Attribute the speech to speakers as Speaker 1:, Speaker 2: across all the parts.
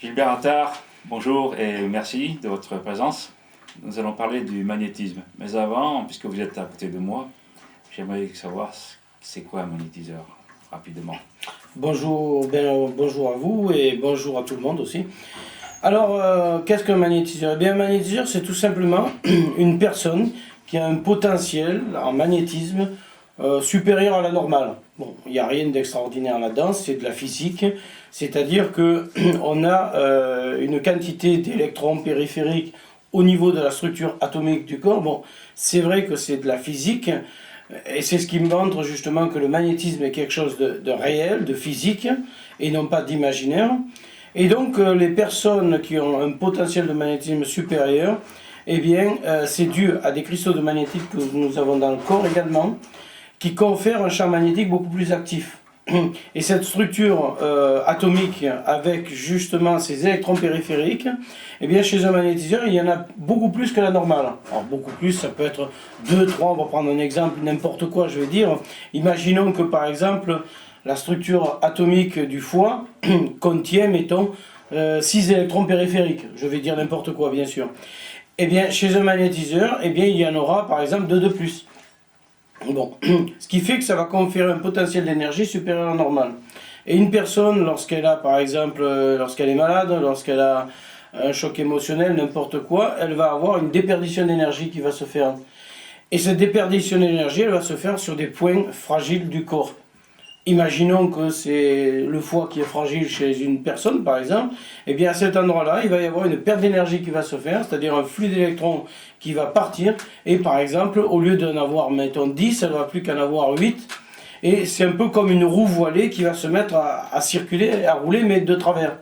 Speaker 1: Gilbert Attard, bonjour et merci de votre présence. Nous allons parler du magnétisme. Mais avant, puisque vous êtes à côté de moi, j'aimerais savoir c'est quoi un magnétiseur, rapidement.
Speaker 2: Bonjour, bonjour à vous et bonjour à tout le monde aussi. Alors, qu'est-ce qu'un magnétiseur? Eh bien, un magnétiseur, c'est tout simplement une personne qui a un potentiel en magnétisme supérieur à la normale. Bon, il n'y a rien d'extraordinaire là-dedans, c'est de la physique, c'est-à-dire qu'on a une quantité d'électrons périphériques au niveau de la structure atomique du corps. Bon, c'est vrai que c'est de la physique, et c'est ce qui me montre justement que le magnétisme est quelque chose de réel, de physique, et non pas d'imaginaire. Et donc, les personnes qui ont un potentiel de magnétisme supérieur, eh bien, c'est dû à des cristaux de magnétique que nous avons dans le corps également, qui confèrent un champ magnétique beaucoup plus actif. Et cette structure atomique avec justement ces électrons périphériques, eh bien chez un magnétiseur, il y en a beaucoup plus que la normale. Alors beaucoup plus, ça peut être 2, 3, on va prendre un exemple, n'importe quoi je vais dire. Imaginons que par exemple, la structure atomique du foie contient, mettons, 6 électrons périphériques. Je vais dire n'importe quoi bien sûr. Eh bien chez un magnétiseur, eh bien il y en aura par exemple 2 de plus. Bon, ce qui fait que ça va conférer un potentiel d'énergie supérieur à la normale. Et une personne, lorsqu'elle a, par exemple, lorsqu'elle est malade, lorsqu'elle a un choc émotionnel, n'importe quoi, elle va avoir une déperdition d'énergie qui va se faire. Et cette déperdition d'énergie, elle va se faire sur des points fragiles du corps. Imaginons que c'est le foie qui est fragile chez une personne, par exemple. Et bien à cet endroit-là, il va y avoir une perte d'énergie qui va se faire, c'est-à-dire un flux d'électrons qui va partir. Et par exemple, au lieu d'en avoir, mettons, 10, elle ne va plus qu'en avoir 8. Et c'est un peu comme une roue voilée qui va se mettre à circuler, à rouler, mais de travers.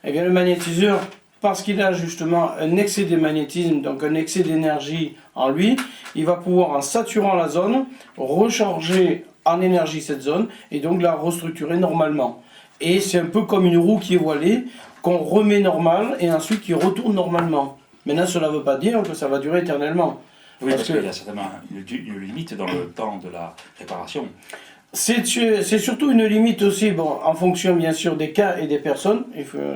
Speaker 2: Et bien le magnétiseur, parce qu'il a justement un excès de magnétisme, donc un excès d'énergie en lui, il va pouvoir, en saturant la zone, recharger en énergie cette zone et donc la restructurer normalement. Et c'est un peu comme une roue qui est voilée, qu'on remet normal et ensuite qui retourne normalement. Maintenant, cela ne veut pas dire que ça va durer éternellement.
Speaker 1: Oui, parce qu'il y a certainement une limite dans le temps de la réparation.
Speaker 2: C'est surtout une limite aussi, bon, en fonction bien sûr des cas et des personnes,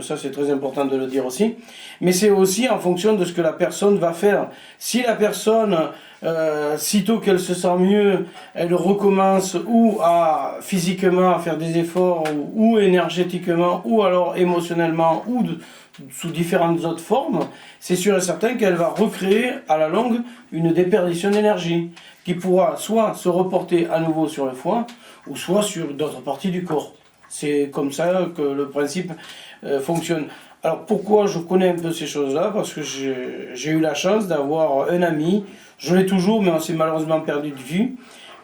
Speaker 2: ça c'est très important de le dire aussi, mais c'est aussi en fonction de ce que la personne va faire. Si la personne, sitôt qu'elle se sent mieux, elle recommence ou physiquement à faire des efforts, ou énergétiquement, ou alors émotionnellement, ou sous différentes autres formes, c'est sûr et certain qu'elle va recréer à la longue une déperdition d'énergie qui pourra soit se reporter à nouveau sur le foie ou soit sur d'autres parties du corps. C'est comme ça que le principe fonctionne. Alors pourquoi je connais un peu ces choses-là? Parce que j'ai eu la chance d'avoir un ami, je l'ai toujours mais on s'est malheureusement perdu de vue,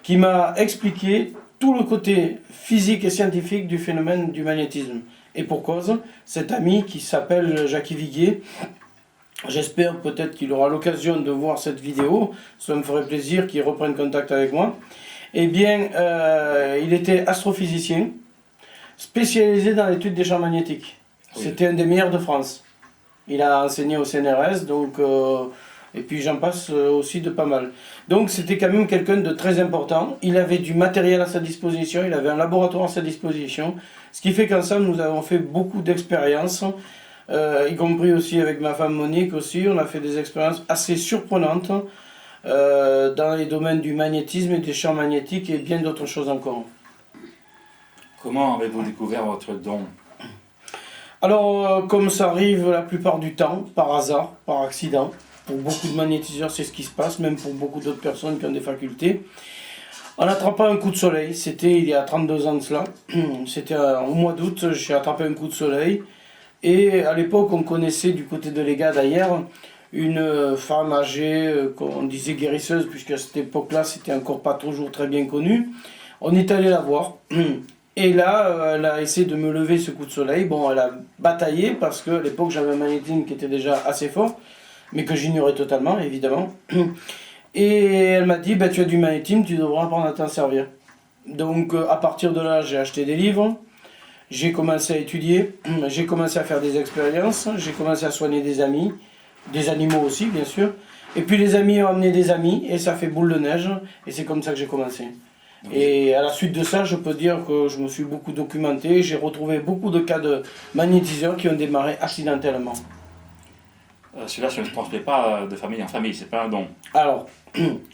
Speaker 2: qui m'a expliqué tout le côté physique et scientifique du phénomène du magnétisme. Et pour cause, cet ami qui s'appelle Jacques Viguier, j'espère peut-être qu'il aura l'occasion de voir cette vidéo, ça me ferait plaisir qu'il reprenne contact avec moi. Eh bien, il était astrophysicien, spécialisé dans l'étude des champs magnétiques. Oui. C'était un des meilleurs de France. Il a enseigné au CNRS, donc, et puis j'en passe aussi de pas mal. Donc c'était quand même quelqu'un de très important. Il avait du matériel à sa disposition, il avait un laboratoire à sa disposition, ce qui fait qu'ensemble nous avons fait beaucoup d'expériences, y compris aussi avec ma femme Monique aussi. On a fait des expériences assez surprenantes dans les domaines du magnétisme et des champs magnétiques et bien d'autres choses encore.
Speaker 1: Comment avez-vous découvert votre don?
Speaker 2: Alors, comme ça arrive la plupart du temps, par hasard, par accident, pour beaucoup de magnétiseurs c'est ce qui se passe, même pour beaucoup d'autres personnes qui ont des facultés. En attrapant un coup de soleil, c'était il y a 32 ans de cela, c'était au mois d'août, j'ai attrapé un coup de soleil, et à l'époque on connaissait du côté de l'EGA d'ailleurs, une femme âgée, qu'on disait guérisseuse, puisqu'à cette époque-là c'était encore pas toujours très bien connu. On est allé la voir, et là elle a essayé de me lever ce coup de soleil. Bon, elle a bataillé parce qu'à l'époque j'avais un magnétisme qui était déjà assez fort, mais que j'ignorais totalement évidemment. Et elle m'a dit, tu as du magnétisme, tu devras apprendre à t'en servir. Donc à partir de là, j'ai acheté des livres, j'ai commencé à étudier, j'ai commencé à faire des expériences, j'ai commencé à soigner des amis, des animaux aussi bien sûr. Et puis les amis ont amené des amis et ça fait boule de neige et c'est comme ça que j'ai commencé. Et à la suite de ça, je peux dire que je me suis beaucoup documenté. J'ai retrouvé beaucoup de cas de magnétiseurs qui ont démarré accidentellement.
Speaker 1: Celui-là, je ne transmet pas de famille en famille, c'est pas un don.
Speaker 2: Alors,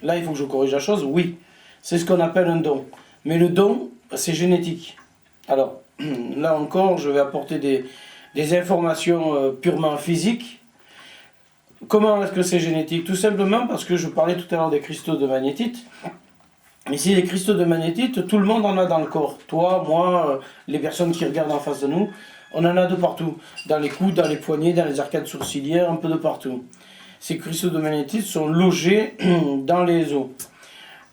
Speaker 2: là, il faut que je corrige la chose. Oui, c'est ce qu'on appelle un don. Mais le don, c'est génétique. Alors, là encore, je vais apporter des informations purement physiques. Comment est-ce que c'est génétique? Tout simplement parce que je parlais tout à l'heure des cristaux de magnétite. Ici, les cristaux de magnétite, tout le monde en a dans le corps. Toi, moi, les personnes qui regardent en face de nous, on en a de partout. Dans les coudes, dans les poignets, dans les arcades sourcilières, un peu de partout. Ces cristaux de magnétite sont logés dans les os.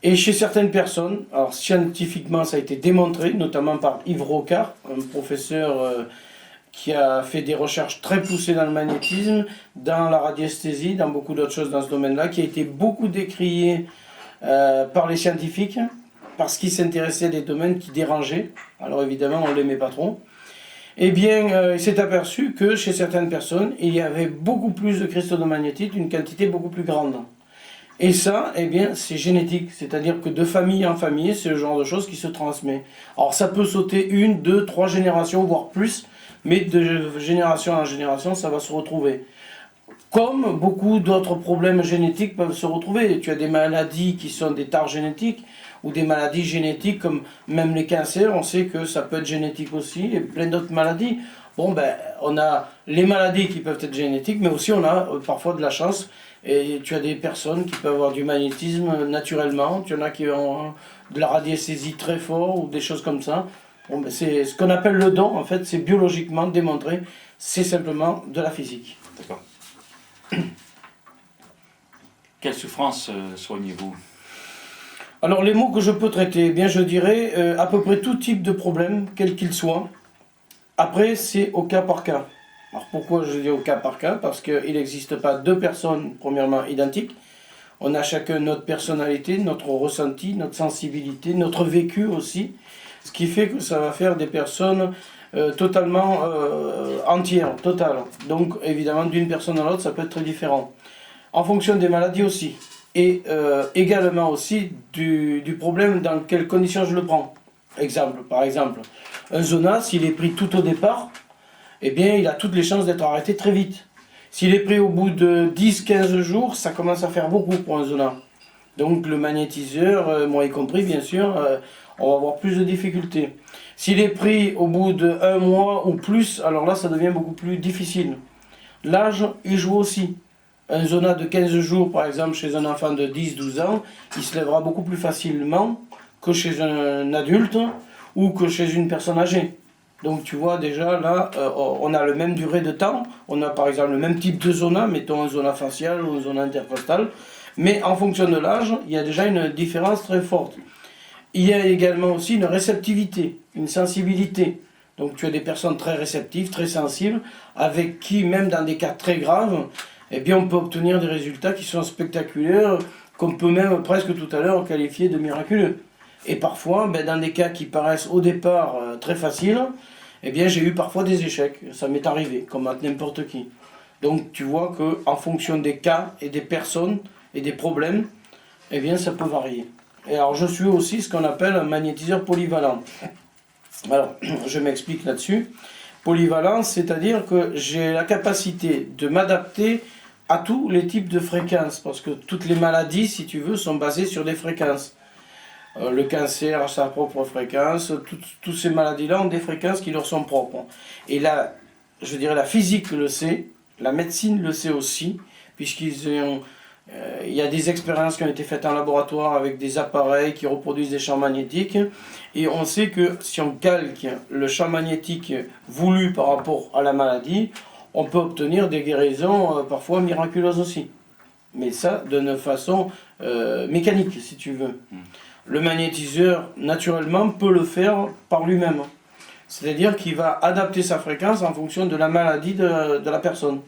Speaker 2: Et chez certaines personnes, alors scientifiquement ça a été démontré, notamment par Yves Rocard, un professeur qui a fait des recherches très poussées dans le magnétisme, dans la radiesthésie, dans beaucoup d'autres choses dans ce domaine-là, qui a été beaucoup décrié par les scientifiques, parce qu'ils s'intéressaient à des domaines qui dérangeaient. Alors évidemment, on ne l'aimait pas trop. Eh bien, il s'est aperçu que chez certaines personnes, il y avait beaucoup plus de cristaux de magnétite, une quantité beaucoup plus grande. Et ça, eh bien, c'est génétique, c'est-à-dire que de famille en famille, c'est le genre de choses qui se transmet. Alors ça peut sauter 1, 2, 3 générations, voire plus, mais de génération en génération, ça va se retrouver. Comme beaucoup d'autres problèmes génétiques peuvent se retrouver. Tu as des maladies qui sont des tares génétiques, ou des maladies génétiques comme même les cancers, on sait que ça peut être génétique aussi, et plein d'autres maladies. Bon, ben, on a les maladies qui peuvent être génétiques, mais aussi on a parfois de la chance. Et tu as des personnes qui peuvent avoir du magnétisme naturellement, tu en as qui ont de la radiesthésie très fort ou des choses comme ça. Bon, ben, c'est ce qu'on appelle le don, en fait, c'est biologiquement démontré, c'est simplement de la physique.
Speaker 1: D'accord. Quelle souffrance soignez-vous?
Speaker 2: Alors les mots que je peux traiter, eh bien je dirais à peu près tout type de problème, quel qu'il soit. Après, c'est au cas par cas. Alors pourquoi je dis au cas par cas? Parce qu'il n'existe pas deux personnes, premièrement, identiques. On a chacun notre personnalité, notre ressenti, notre sensibilité, notre vécu aussi. Ce qui fait que ça va faire des personnes totalement entières, totales. Donc évidemment, d'une personne à l'autre, ça peut être très différent. En fonction des maladies aussi. Et également aussi du problème dans quelles conditions je le prends. Par exemple, un zona, s'il est pris tout au départ, eh bien, il a toutes les chances d'être arrêté très vite. S'il est pris au bout de 10-15 jours, ça commence à faire beaucoup pour un zona. Donc le magnétiseur, moi y compris bien sûr, on va avoir plus de difficultés. S'il est pris au bout d'1 mois ou plus, alors là ça devient beaucoup plus difficile. L'âge, il joue aussi. Un zona de 15 jours, par exemple, chez un enfant de 10-12 ans, il se lèvera beaucoup plus facilement que chez un adulte ou que chez une personne âgée. Donc tu vois déjà là, on a le même durée de temps, on a par exemple le même type de zona, mettons un zona facial ou une zona intercostale, mais en fonction de l'âge, il y a déjà une différence très forte. Il y a également aussi une réceptivité, une sensibilité. Donc tu as des personnes très réceptives, très sensibles, avec qui même dans des cas très graves, eh bien on peut obtenir des résultats qui sont spectaculaires, qu'on peut même presque tout à l'heure qualifier de miraculeux. Et parfois, dans des cas qui paraissent au départ très faciles, eh bien j'ai eu parfois des échecs, ça m'est arrivé, comme à n'importe qui. Donc tu vois qu'en fonction des cas et des personnes et des problèmes, eh bien ça peut varier. Et alors je suis aussi ce qu'on appelle un magnétiseur polyvalent. Alors je m'explique là-dessus. Polyvalent, c'est-à-dire que j'ai la capacité de m'adapter à tous les types de fréquences, parce que toutes les maladies, si tu veux, sont basées sur des fréquences. Le cancer a sa propre fréquence, toutes ces maladies-là ont des fréquences qui leur sont propres. Et là, je dirais la physique le sait, la médecine le sait aussi, il y a des expériences qui ont été faites en laboratoire avec des appareils qui reproduisent des champs magnétiques, et on sait que si on calque le champ magnétique voulu par rapport à la maladie, on peut obtenir des guérisons parfois miraculeuses aussi. Mais ça, d'une façon mécanique, si tu veux. Le magnétiseur, naturellement, peut le faire par lui-même. C'est-à-dire qu'il va adapter sa fréquence en fonction de la maladie de la personne.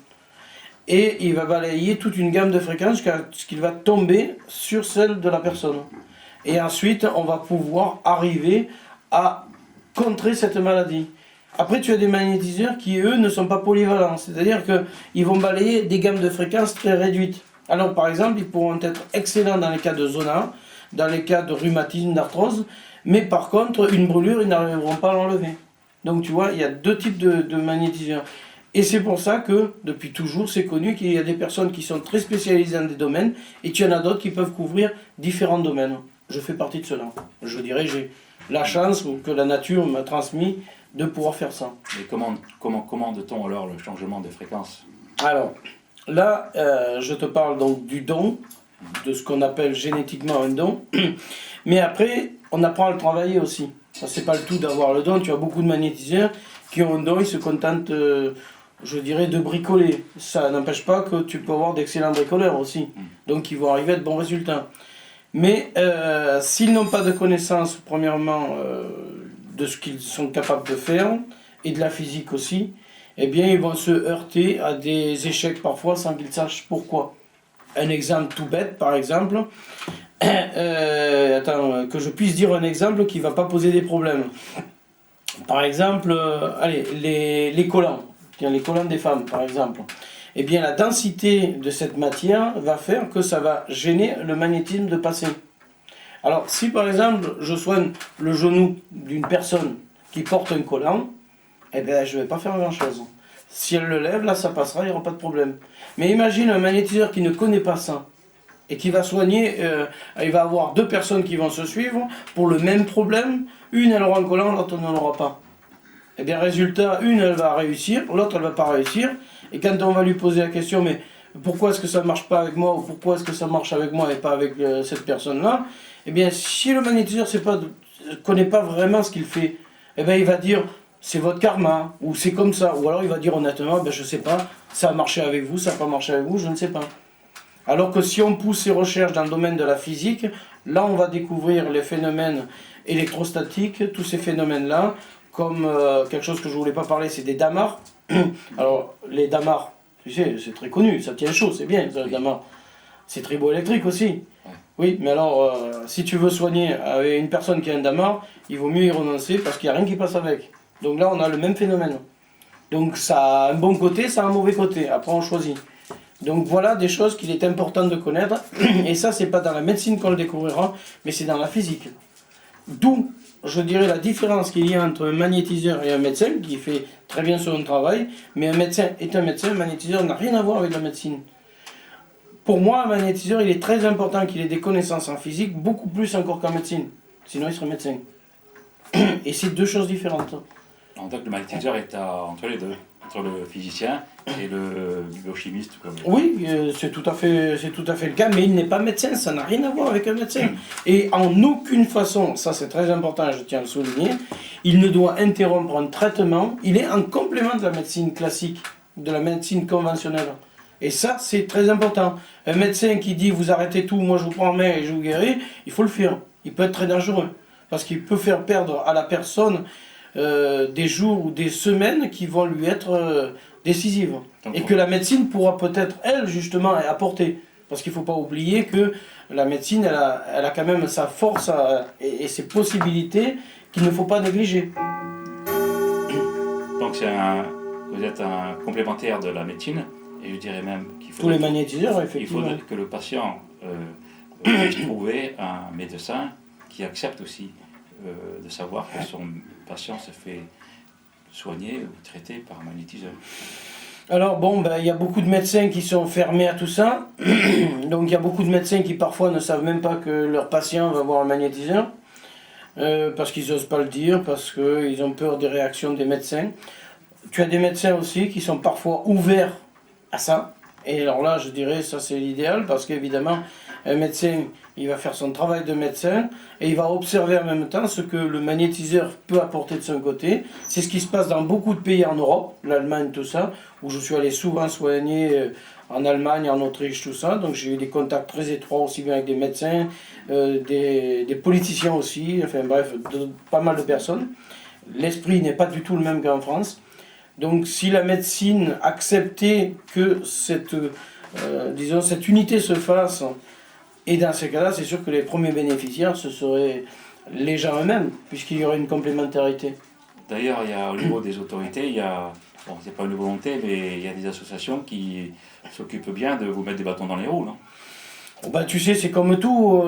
Speaker 2: Et il va balayer toute une gamme de fréquences jusqu'à ce qu'il va tomber sur celle de la personne. Et ensuite, on va pouvoir arriver à contrer cette maladie. Après, tu as des magnétiseurs qui, eux, ne sont pas polyvalents. C'est-à-dire qu'ils vont balayer des gammes de fréquences très réduites. Alors, par exemple, ils pourront être excellents dans les cas de zona, dans les cas de rhumatisme, d'arthrose, mais par contre, une brûlure, ils n'arriveront pas à l'enlever. Donc tu vois, il y a deux types de magnétiseurs. Et c'est pour ça que, depuis toujours, c'est connu qu'il y a des personnes qui sont très spécialisées dans des domaines, et qu'il y en a d'autres qui peuvent couvrir différents domaines. Je fais partie de cela. Je dirais, j'ai la chance que la nature m'a transmis de pouvoir faire ça.
Speaker 1: Mais comment commande-t-on alors le changement de fréquence?
Speaker 2: Alors, là, je te parle donc du don, de ce qu'on appelle génétiquement un don, mais après, on apprend à le travailler aussi. Ça, c'est pas le tout d'avoir le don. Tu as beaucoup de magnétiseurs qui ont un don, ils se contentent, je dirais, de bricoler. Ça n'empêche pas que tu peux avoir d'excellents bricoleurs aussi, donc ils vont arriver à de bons résultats. Mais s'ils n'ont pas de connaissance, premièrement, de ce qu'ils sont capables de faire, et de la physique aussi, eh bien ils vont se heurter à des échecs parfois sans qu'ils sachent pourquoi. Un exemple tout bête, par exemple, que je puisse dire un exemple qui ne va pas poser des problèmes. Par exemple, allez, les collants, les collants des femmes par exemple. Eh bien la densité de cette matière va faire que ça va gêner le magnétisme de passer. Alors si par exemple je soigne le genou d'une personne qui porte un collant, eh bien je ne vais pas faire grand chose. Si elle le lève, là ça passera, il n'y aura pas de problème. Mais imagine un magnétiseur qui ne connaît pas ça et qui va soigner, il va avoir deux personnes qui vont se suivre pour le même problème. Une elle aura un collant, l'autre ne l'aura pas. Eh bien résultat, une elle va réussir, l'autre elle ne va pas réussir. Et quand on va lui poser la question, mais pourquoi est-ce que ça ne marche pas avec moi, ou pourquoi est-ce que ça marche avec moi et pas avec cette personne-là, eh bien si le magnétiseur ne connaît pas vraiment ce qu'il fait, eh bien il va dire c'est votre karma, ou c'est comme ça, ou alors il va dire honnêtement, ben, je ne sais pas, ça a marché avec vous, ça n'a pas marché avec vous, je ne sais pas. Alors que si on pousse ses recherches dans le domaine de la physique, là on va découvrir les phénomènes électrostatiques, tous ces phénomènes-là, comme quelque chose que je ne voulais pas parler, c'est des damars. Alors les damars, tu sais, c'est très connu, ça tient chaud, c'est bien, ça, le damar. C'est triboélectrique aussi. Oui, mais alors, si tu veux soigner avec une personne qui a un damar, il vaut mieux y renoncer parce qu'il n'y a rien qui passe avec. Donc là, on a le même phénomène. Donc ça a un bon côté, ça a un mauvais côté. Après, on choisit. Donc voilà des choses qu'il est important de connaître. Et ça, c'est pas dans la médecine qu'on le découvrira, mais c'est dans la physique. D'où, je dirais, la différence qu'il y a entre un magnétiseur et un médecin, qui fait très bien son travail, mais un médecin est un médecin, un magnétiseur n'a rien à voir avec la médecine. Pour moi, un magnétiseur, il est très important qu'il ait des connaissances en physique, beaucoup plus encore qu'en médecine. Sinon, il serait médecin. Et c'est deux choses différentes.
Speaker 1: Donc le magnétiseur est entre les deux, entre le physicien et le biochimiste.
Speaker 2: Oui, c'est tout à fait le cas, mais il n'est pas médecin, ça n'a rien à voir avec un médecin. Et en aucune façon, ça c'est très important, je tiens à le souligner, il ne doit interrompre un traitement, il est en complément de la médecine classique, de la médecine conventionnelle. Et ça, c'est très important. Un médecin qui dit vous arrêtez tout, moi je vous prends en main et je vous guéris, il faut le faire. Il peut être très dangereux, parce qu'il peut faire perdre à la personne des jours ou des semaines qui vont lui être décisives. Et que la médecine pourra peut-être, elle, justement, apporter. Parce qu'il ne faut pas oublier que la médecine, elle a quand même sa force et ses possibilités qu'il ne faut pas négliger.
Speaker 1: Donc vous êtes un complémentaire de la médecine, et je dirais même qu'il faut...
Speaker 2: Tous les magnétiseurs, effectivement.
Speaker 1: Il faut que le patient puisse trouver un médecin qui accepte aussi de savoir que son patient se fait soigner ou traiter par un magnétiseur.
Speaker 2: Alors bon, il y a beaucoup de médecins qui sont fermés à tout ça. Donc il y a beaucoup de médecins qui parfois ne savent même pas que leur patient va voir un magnétiseur. Parce qu'ils n'osent pas le dire, parce qu'ils ont peur des réactions des médecins. Tu as des médecins aussi qui sont parfois ouverts à ça. Et alors là, je dirais, ça c'est l'idéal, parce qu'évidemment, un médecin, il va faire son travail de médecin, et il va observer en même temps ce que le magnétiseur peut apporter de son côté. C'est ce qui se passe dans beaucoup de pays en Europe, l'Allemagne, tout ça, où je suis allé souvent soigner en Allemagne, en Autriche, tout ça. Donc j'ai eu des contacts très étroits aussi bien avec des médecins, des politiciens aussi, enfin bref, pas mal de personnes. L'esprit n'est pas du tout le même qu'en France. Donc si la médecine acceptait que cette unité se fasse, et dans ces cas-là, c'est sûr que les premiers bénéficiaires, ce seraient les gens eux-mêmes, puisqu'il y aurait une complémentarité.
Speaker 1: D'ailleurs, il y a au niveau des autorités, il y a, bon, c'est pas une volonté, mais il y a des associations qui s'occupent bien de vous mettre des bâtons dans les roues, non ?
Speaker 2: Bah, tu sais, c'est comme tout.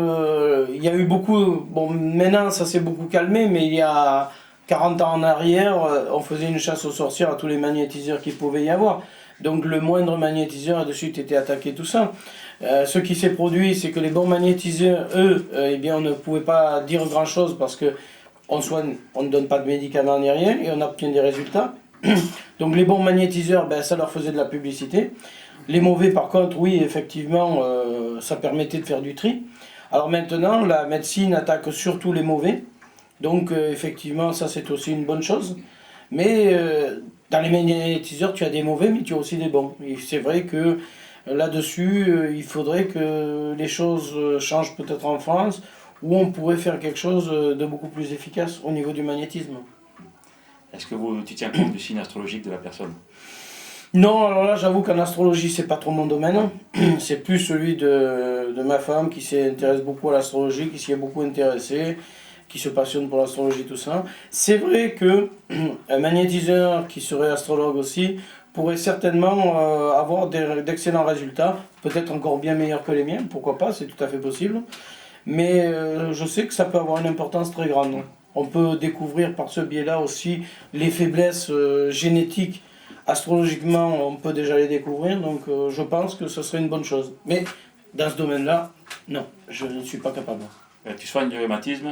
Speaker 2: Il y a eu beaucoup. Bon, maintenant, ça s'est beaucoup calmé, mais il y a 40 ans en arrière, on faisait une chasse aux sorcières à tous les magnétiseurs qu'il pouvait y avoir. Donc, le moindre magnétiseur a de suite été attaqué, tout ça. Ce qui s'est produit, c'est que les bons magnétiseurs, eux, eh bien, on ne pouvait pas dire grand-chose parce que on soigne, on ne donne pas de médicaments ni rien et on obtient des résultats. Donc, les bons magnétiseurs, ben, ça leur faisait de la publicité. Les mauvais, par contre, oui, effectivement, ça permettait de faire du tri. Alors maintenant, la médecine attaque surtout les mauvais. Donc, effectivement, ça, c'est aussi une bonne chose. Mais dans les magnétiseurs, tu as des mauvais, mais tu as aussi des bons. Et c'est vrai que là-dessus, il faudrait que les choses changent peut-être en France, où on pourrait faire quelque chose de beaucoup plus efficace au niveau du magnétisme.
Speaker 1: Est-ce que tu tiens compte du signe astrologique de la personne?
Speaker 2: Non, alors là, j'avoue qu'en astrologie, c'est pas trop mon domaine. C'est plus celui de ma femme qui s'intéresse beaucoup à l'astrologie, qui s'y est beaucoup intéressée, qui se passionne pour l'astrologie, tout ça. C'est vrai que un magnétiseur qui serait astrologue aussi pourrait certainement avoir d'excellents résultats, peut-être encore bien meilleurs que les miens, pourquoi pas, c'est tout à fait possible. Mais je sais que ça peut avoir une importance très grande. On peut découvrir par ce biais-là aussi les faiblesses génétiques. Astrologiquement, on peut déjà les découvrir, donc je pense que ce serait une bonne chose. Mais dans ce domaine-là, non, je ne suis pas capable.
Speaker 1: Tu soignes du rhumatisme?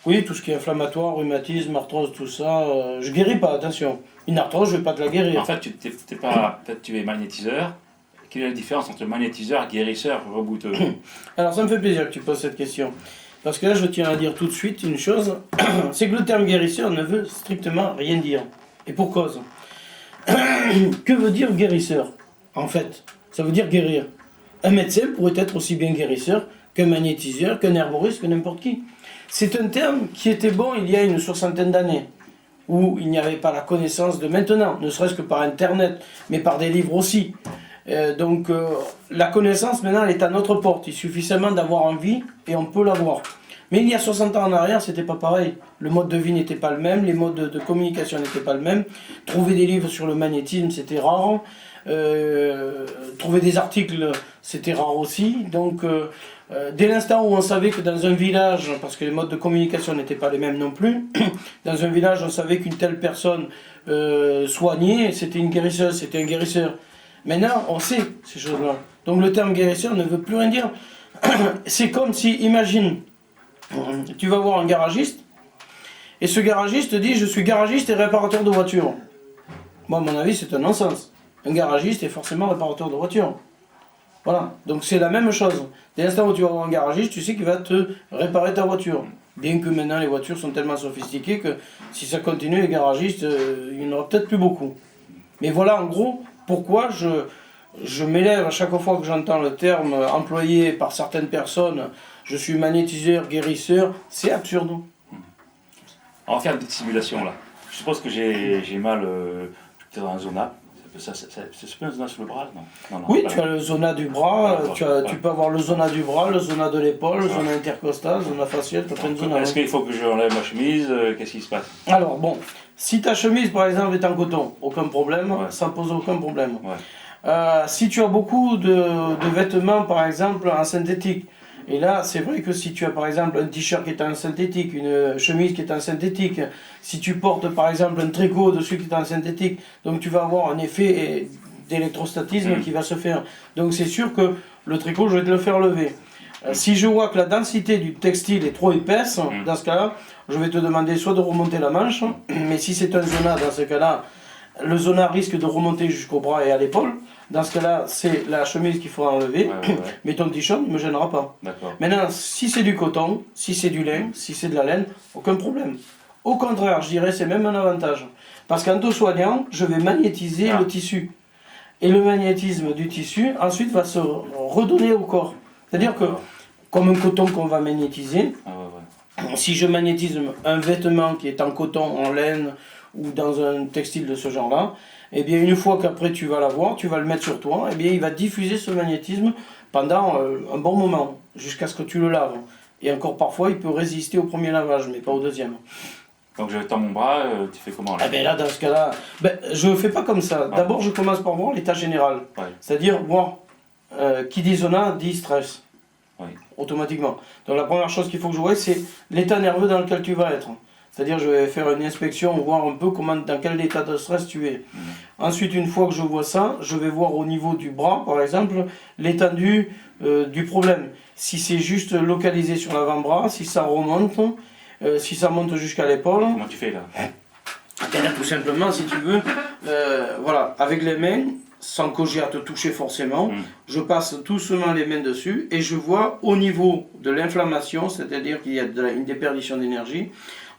Speaker 2: Oui, tout ce qui est inflammatoire, rhumatisme, arthrose, tout ça, je guéris pas, attention. Une arthrose, je ne vais pas te la guérir.
Speaker 1: En fait, tu es magnétiseur. Quelle est la différence entre magnétiseur, guérisseur, rebouteux?
Speaker 2: Alors ça me fait plaisir que tu poses cette question. Parce que là, je tiens à dire tout de suite une chose, c'est que le terme guérisseur ne veut strictement rien dire. Et pour cause. Que veut dire guérisseur? En fait, ça veut dire guérir. Un médecin pourrait être aussi bien guérisseur qu'un magnétiseur, qu'un herboriste, que n'importe qui. C'est un terme qui était bon il y a une soixantaine d'années, où il n'y avait pas la connaissance de maintenant, ne serait-ce que par Internet, mais par des livres aussi. Donc la connaissance maintenant elle est à notre porte, il suffit seulement d'avoir envie et on peut l'avoir. Mais il y a 60 ans en arrière, c'était pas pareil. Le mode de vie n'était pas le même, les modes de communication n'étaient pas le même. Trouver des livres sur le magnétisme, c'était rare. Trouver des articles, c'était rare aussi. Donc, dès l'instant où on savait que dans un village, parce que les modes de communication n'étaient pas les mêmes non plus, dans un village, on savait qu'une telle personne soignée, c'était une guérisseuse, c'était un guérisseur. Maintenant, on sait ces choses-là. Donc, le terme guérisseur ne veut plus rien dire. C'est comme si, imagine, tu vas voir un garagiste, et ce garagiste te dit « je suis garagiste et réparateur de voitures ». Moi, à mon avis, c'est un non-sens. Un garagiste est forcément réparateur de voitures. Voilà, donc c'est la même chose. Dès l'instant où tu vas voir un garagiste, tu sais qu'il va te réparer ta voiture. Bien que maintenant les voitures sont tellement sophistiquées que si ça continue, les garagistes, il n'y en aura peut-être plus beaucoup. Mais voilà en gros pourquoi je m'élève à chaque fois que j'entends le terme employé par certaines personnes. Je suis magnétiseur, guérisseur, c'est absurde.
Speaker 1: On va faire une petite simulation là. Je suppose que j'ai mal dans un zona. C'est pas un zona sur le bras, non,
Speaker 2: oui, tu as le zona du bras, tu peux avoir le zona du bras, le zona de l'épaule, le zona intercostale, le zona faciale, tu as plein de zonas.
Speaker 1: Est-ce qu'il faut que j'enlève ma chemise? Qu'est-ce qui se passe?
Speaker 2: Alors bon, si ta chemise par exemple est en coton, aucun problème, ça ne pose aucun problème. Si tu as beaucoup de vêtements par exemple en synthétique, et là, c'est vrai que si tu as par exemple un t-shirt qui est en synthétique, une chemise qui est en synthétique, si tu portes par exemple un tricot dessus qui est en synthétique, donc tu vas avoir un effet d'électrostatisme qui va se faire. Donc c'est sûr que le tricot, je vais te le faire lever. Si je vois que la densité du textile est trop épaisse, dans ce cas-là, je vais te demander soit de remonter la manche, mais si c'est un zona, dans ce cas-là, le zona risque de remonter jusqu'au bras et à l'épaule. Dans ce cas-là, c'est la chemise qu'il faudra enlever, mais ton t-shirt ne me gênera pas. Maintenant, si c'est du coton, si c'est du lin, si c'est de la laine, aucun problème. Au contraire, je dirais c'est même un avantage. Parce qu'en te soignant, je vais magnétiser le tissu. Et le magnétisme du tissu, ensuite, va se redonner au corps. C'est-à-dire que, comme un coton qu'on va magnétiser, si je magnétise un vêtement qui est en coton, en laine, ou dans un textile de ce genre-là, eh bien une fois qu'après tu vas l'avoir, tu vas le mettre sur toi, eh bien il va diffuser ce magnétisme pendant un bon moment, jusqu'à ce que tu le laves. Et encore parfois, il peut résister au premier lavage, mais pas au deuxième.
Speaker 1: Donc je tends mon bras, tu fais comment là?
Speaker 2: Eh bien là, dans ce cas-là, je ne fais pas comme ça. D'abord, je commence par voir l'état général. C'est-à-dire, moi, qui dit zona, dit stress.
Speaker 1: Oui.
Speaker 2: automatiquement. Donc la première chose qu'il faut que je vois, c'est l'état nerveux dans lequel tu vas être. C'est-à-dire je vais faire une inspection, voir un peu dans quel état de stress tu es. Ensuite, une fois que je vois ça, je vais voir au niveau du bras, par exemple, l'étendue du problème. Si c'est juste localisé sur l'avant-bras, si ça remonte, si ça monte jusqu'à l'épaule.
Speaker 1: Comment tu fais là?
Speaker 2: C'est-à-dire tout simplement, si tu veux, voilà, avec les mains, sans que j'ai à te toucher forcément, je passe doucement les mains dessus et je vois au niveau de l'inflammation, c'est-à-dire qu'il y a une déperdition d'énergie,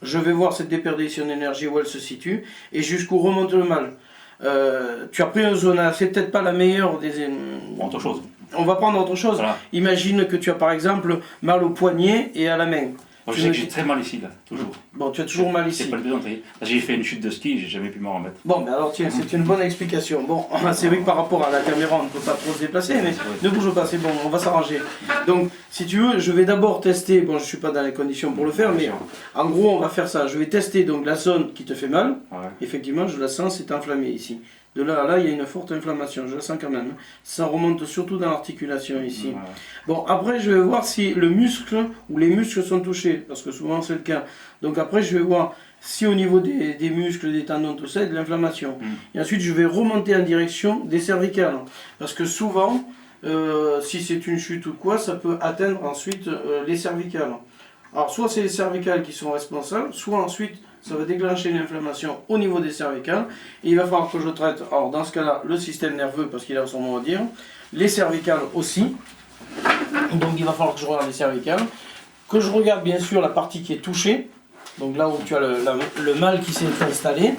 Speaker 2: je vais voir cette déperdition d'énergie où elle se situe et jusqu'où remonte le mal. Tu as pris un zona, c'est peut-être pas la meilleure des...
Speaker 1: Autre chose.
Speaker 2: On va prendre autre chose.
Speaker 1: Voilà.
Speaker 2: Imagine que tu as par exemple mal au poignet et à la main.
Speaker 1: Moi, je sais que j'ai très mal ici, là, toujours.
Speaker 2: Bon, tu as toujours mal ici.
Speaker 1: C'est pas le plaisanterie. J'ai fait une chute de ski, j'ai jamais pu m'en remettre.
Speaker 2: Bon, mais alors tiens, c'est une bonne explication. Bon, c'est vrai que par rapport à la caméra, on ne peut pas trop se déplacer, mais ne bouge pas, c'est bon, on va s'arranger. Donc, si tu veux, je vais d'abord tester, bon, je ne suis pas dans les conditions pour le faire, mais en gros, on va faire ça. Je vais tester donc la zone qui te fait mal.
Speaker 1: Ouais.
Speaker 2: Effectivement, je la sens, c'est inflammé ici. De là à là, il y a une forte inflammation, je la sens quand même. Ça remonte surtout dans l'articulation ici.
Speaker 1: Ouais.
Speaker 2: Bon, après, je vais voir si le muscle ou les muscles sont touchés, parce que souvent c'est le cas. Donc après, je vais voir si au niveau des muscles, des tendons, tout ça, il y a de l'inflammation. Et ensuite, je vais remonter en direction des cervicales. Parce que souvent, si c'est une chute ou quoi, ça peut atteindre ensuite les cervicales. Alors, soit c'est les cervicales qui sont responsables, soit ensuite, ça va déclencher une inflammation au niveau des cervicales. Et il va falloir que je traite, alors dans ce cas-là, le système nerveux, parce qu'il a son mot à dire, les cervicales aussi. Donc il va falloir que je regarde les cervicales, que je regarde bien sûr la partie qui est touchée, donc là où tu as le mal qui s'est installé,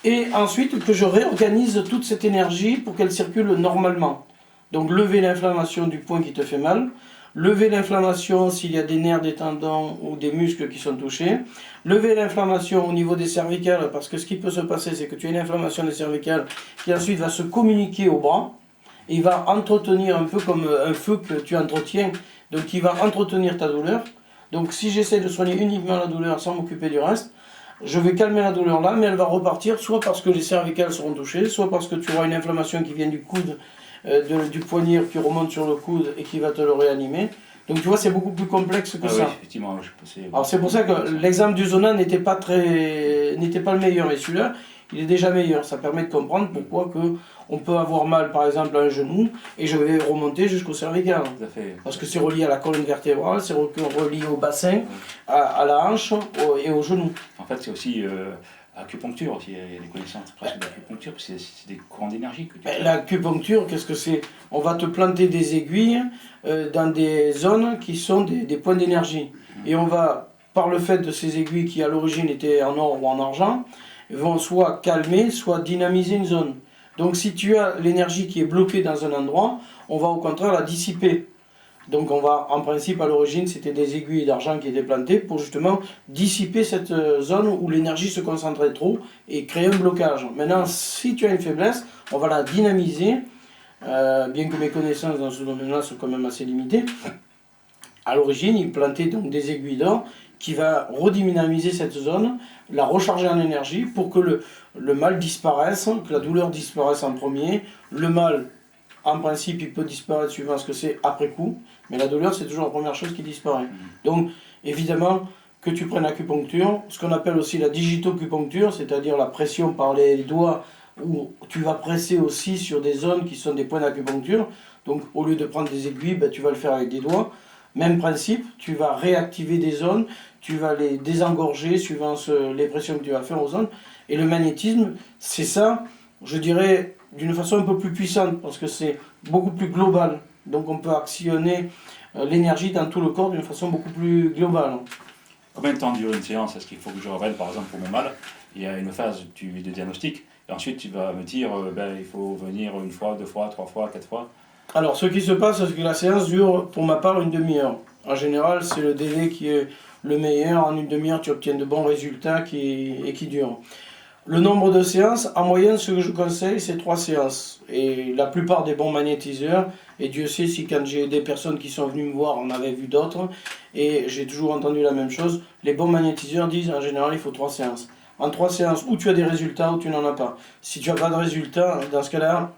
Speaker 2: et ensuite que je réorganise toute cette énergie pour qu'elle circule normalement. Donc lever l'inflammation du point qui te fait mal, lever l'inflammation s'il y a des nerfs, des tendons ou des muscles qui sont touchés, lever l'inflammation au niveau des cervicales, parce que ce qui peut se passer, c'est que tu as une inflammation des cervicales qui ensuite va se communiquer au bras, et il va entretenir un peu comme un feu que tu entretiens, donc il va entretenir ta douleur. Donc si j'essaie de soigner uniquement la douleur sans m'occuper du reste, je vais calmer la douleur là, mais elle va repartir soit parce que les cervicales seront touchées, soit parce que tu auras une inflammation qui vient du coude, du poignet qui remonte sur le coude et qui va te le réanimer. Donc tu vois, c'est beaucoup plus complexe que ça.
Speaker 1: Oui, effectivement, je pensais...
Speaker 2: Alors c'est pour ça que l'exemple du zona n'était pas le meilleur, et celui-là, il est déjà meilleur. Ça permet de comprendre pourquoi on peut avoir mal, par exemple, à un genou, et je vais remonter jusqu'au cervical.
Speaker 1: Tout à fait.
Speaker 2: Parce que c'est relié à la colonne vertébrale, c'est relié au bassin, à la hanche et au genou.
Speaker 1: En fait, c'est aussi acupuncture, aussi. Il y a des connaissances presque d'acupuncture, parce que c'est des courants d'énergie que tu fais.
Speaker 2: L'acupuncture, qu'est-ce que c'est? On va te planter des aiguilles dans des zones qui sont des points d'énergie. Et on va, par le fait de ces aiguilles qui à l'origine étaient en or ou en argent, vont soit calmer, soit dynamiser une zone. Donc si tu as l'énergie qui est bloquée dans un endroit, on va au contraire la dissiper. Donc on va, en principe à l'origine, c'était des aiguilles d'argent qui étaient plantées pour justement dissiper cette zone où l'énergie se concentrait trop et créer un blocage. Maintenant, si tu as une faiblesse, on va la dynamiser, bien que mes connaissances dans ce domaine-là sont quand même assez limitées. À l'origine, ils plantaient donc des aiguilles d'or qui va redynamiser cette zone, la recharger en énergie pour que le mal disparaisse, que la douleur disparaisse en premier. Le mal, en principe, il peut disparaître suivant ce que c'est après coup, mais la douleur, c'est toujours la première chose qui disparaît. Donc, évidemment, que tu prennes l'acupuncture, ce qu'on appelle aussi la digitocupuncture, c'est-à-dire la pression par les doigts, où tu vas presser aussi sur des zones qui sont des points d'acupuncture. Donc, au lieu de prendre des aiguilles, ben, tu vas le faire avec des doigts. Même principe, tu vas réactiver des zones, tu vas les désengorger suivant les pressions que tu vas faire aux zones. Et le magnétisme, c'est ça, je dirais, d'une façon un peu plus puissante, parce que c'est beaucoup plus global. Donc on peut actionner l'énergie dans tout le corps d'une façon beaucoup plus globale.
Speaker 1: Combien de temps dure une séance? Est-ce qu'il faut que je rappelle, par exemple, pour mon mal, il y a une phase de diagnostic, et ensuite tu vas me dire, il faut venir une fois, 2 fois, 3 fois, 4 fois.
Speaker 2: Alors, ce qui se passe, c'est que la séance dure, pour ma part, une demi-heure. En général, c'est le délai qui est le meilleur. En une demi-heure, tu obtiens de bons résultats et qui durent. Le nombre de séances, en moyenne, ce que je conseille, c'est 3 séances. Et la plupart des bons magnétiseurs, et Dieu sait si quand j'ai des personnes qui sont venues me voir, on avait vu d'autres, et j'ai toujours entendu la même chose, les bons magnétiseurs disent, en général, il faut 3 séances. En 3 séances, ou tu as des résultats, ou tu n'en as pas. Si tu n'as pas de résultats, dans ce cas-là,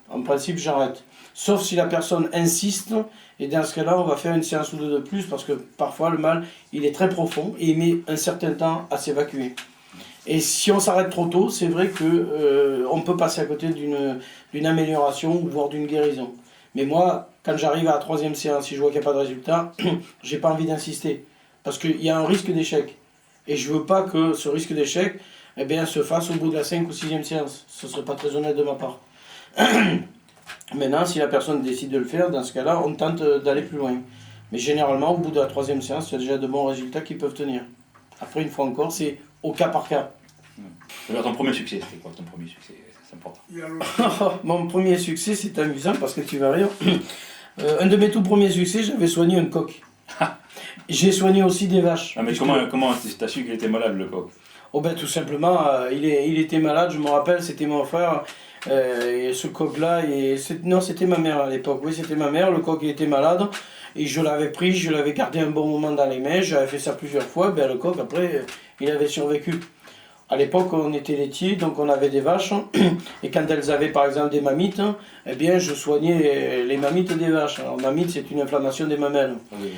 Speaker 2: en principe, j'arrête. sauf si la personne insiste, et dans ce cas-là, on va faire une séance ou deux de plus, parce que parfois le mal, il est très profond, et il met un certain temps à s'évacuer. Et si on s'arrête trop tôt, c'est vrai que on peut passer à côté d'une amélioration, voire d'une guérison. Mais moi, quand j'arrive à la troisième séance, si je vois qu'il n'y a pas de résultat, j'ai pas envie d'insister. Parce qu'il y a un risque d'échec. Et je veux pas que ce risque d'échec se fasse au bout de la 5 ou 6e séance. Ce ne serait pas très honnête de ma part. Maintenant, si la personne décide de le faire, dans ce cas-là, on tente d'aller plus loin. Mais généralement, au bout de la 3e séance, il y a déjà de bons résultats qui peuvent tenir. Après, une fois encore, c'est au cas par cas.
Speaker 1: Alors, ton premier succès, c'était quoi ton premier succès? C'est important.
Speaker 2: Mon premier succès, c'est amusant parce que tu vas rire. Un de mes tout premiers succès, j'avais soigné un coq. J'ai soigné aussi des vaches.
Speaker 1: Ah, mais comment tu as su qu'il était malade, le coq?
Speaker 2: Oh ben tout simplement, il était malade, je me rappelle, c'était mon frère. Et ce coq-là, non, c'était ma mère à l'époque. Oui, c'était ma mère, le coq il était malade. Et je l'avais pris, je l'avais gardé un bon moment dans les mains, j'avais fait ça plusieurs fois. Ben, le coq, après, il avait survécu. À l'époque, on était laitier, donc on avait des vaches. Et quand elles avaient par exemple des mammites, eh bien, je soignais les mammites des vaches. Alors, mammites, c'est une inflammation des mamelles.
Speaker 1: Oui.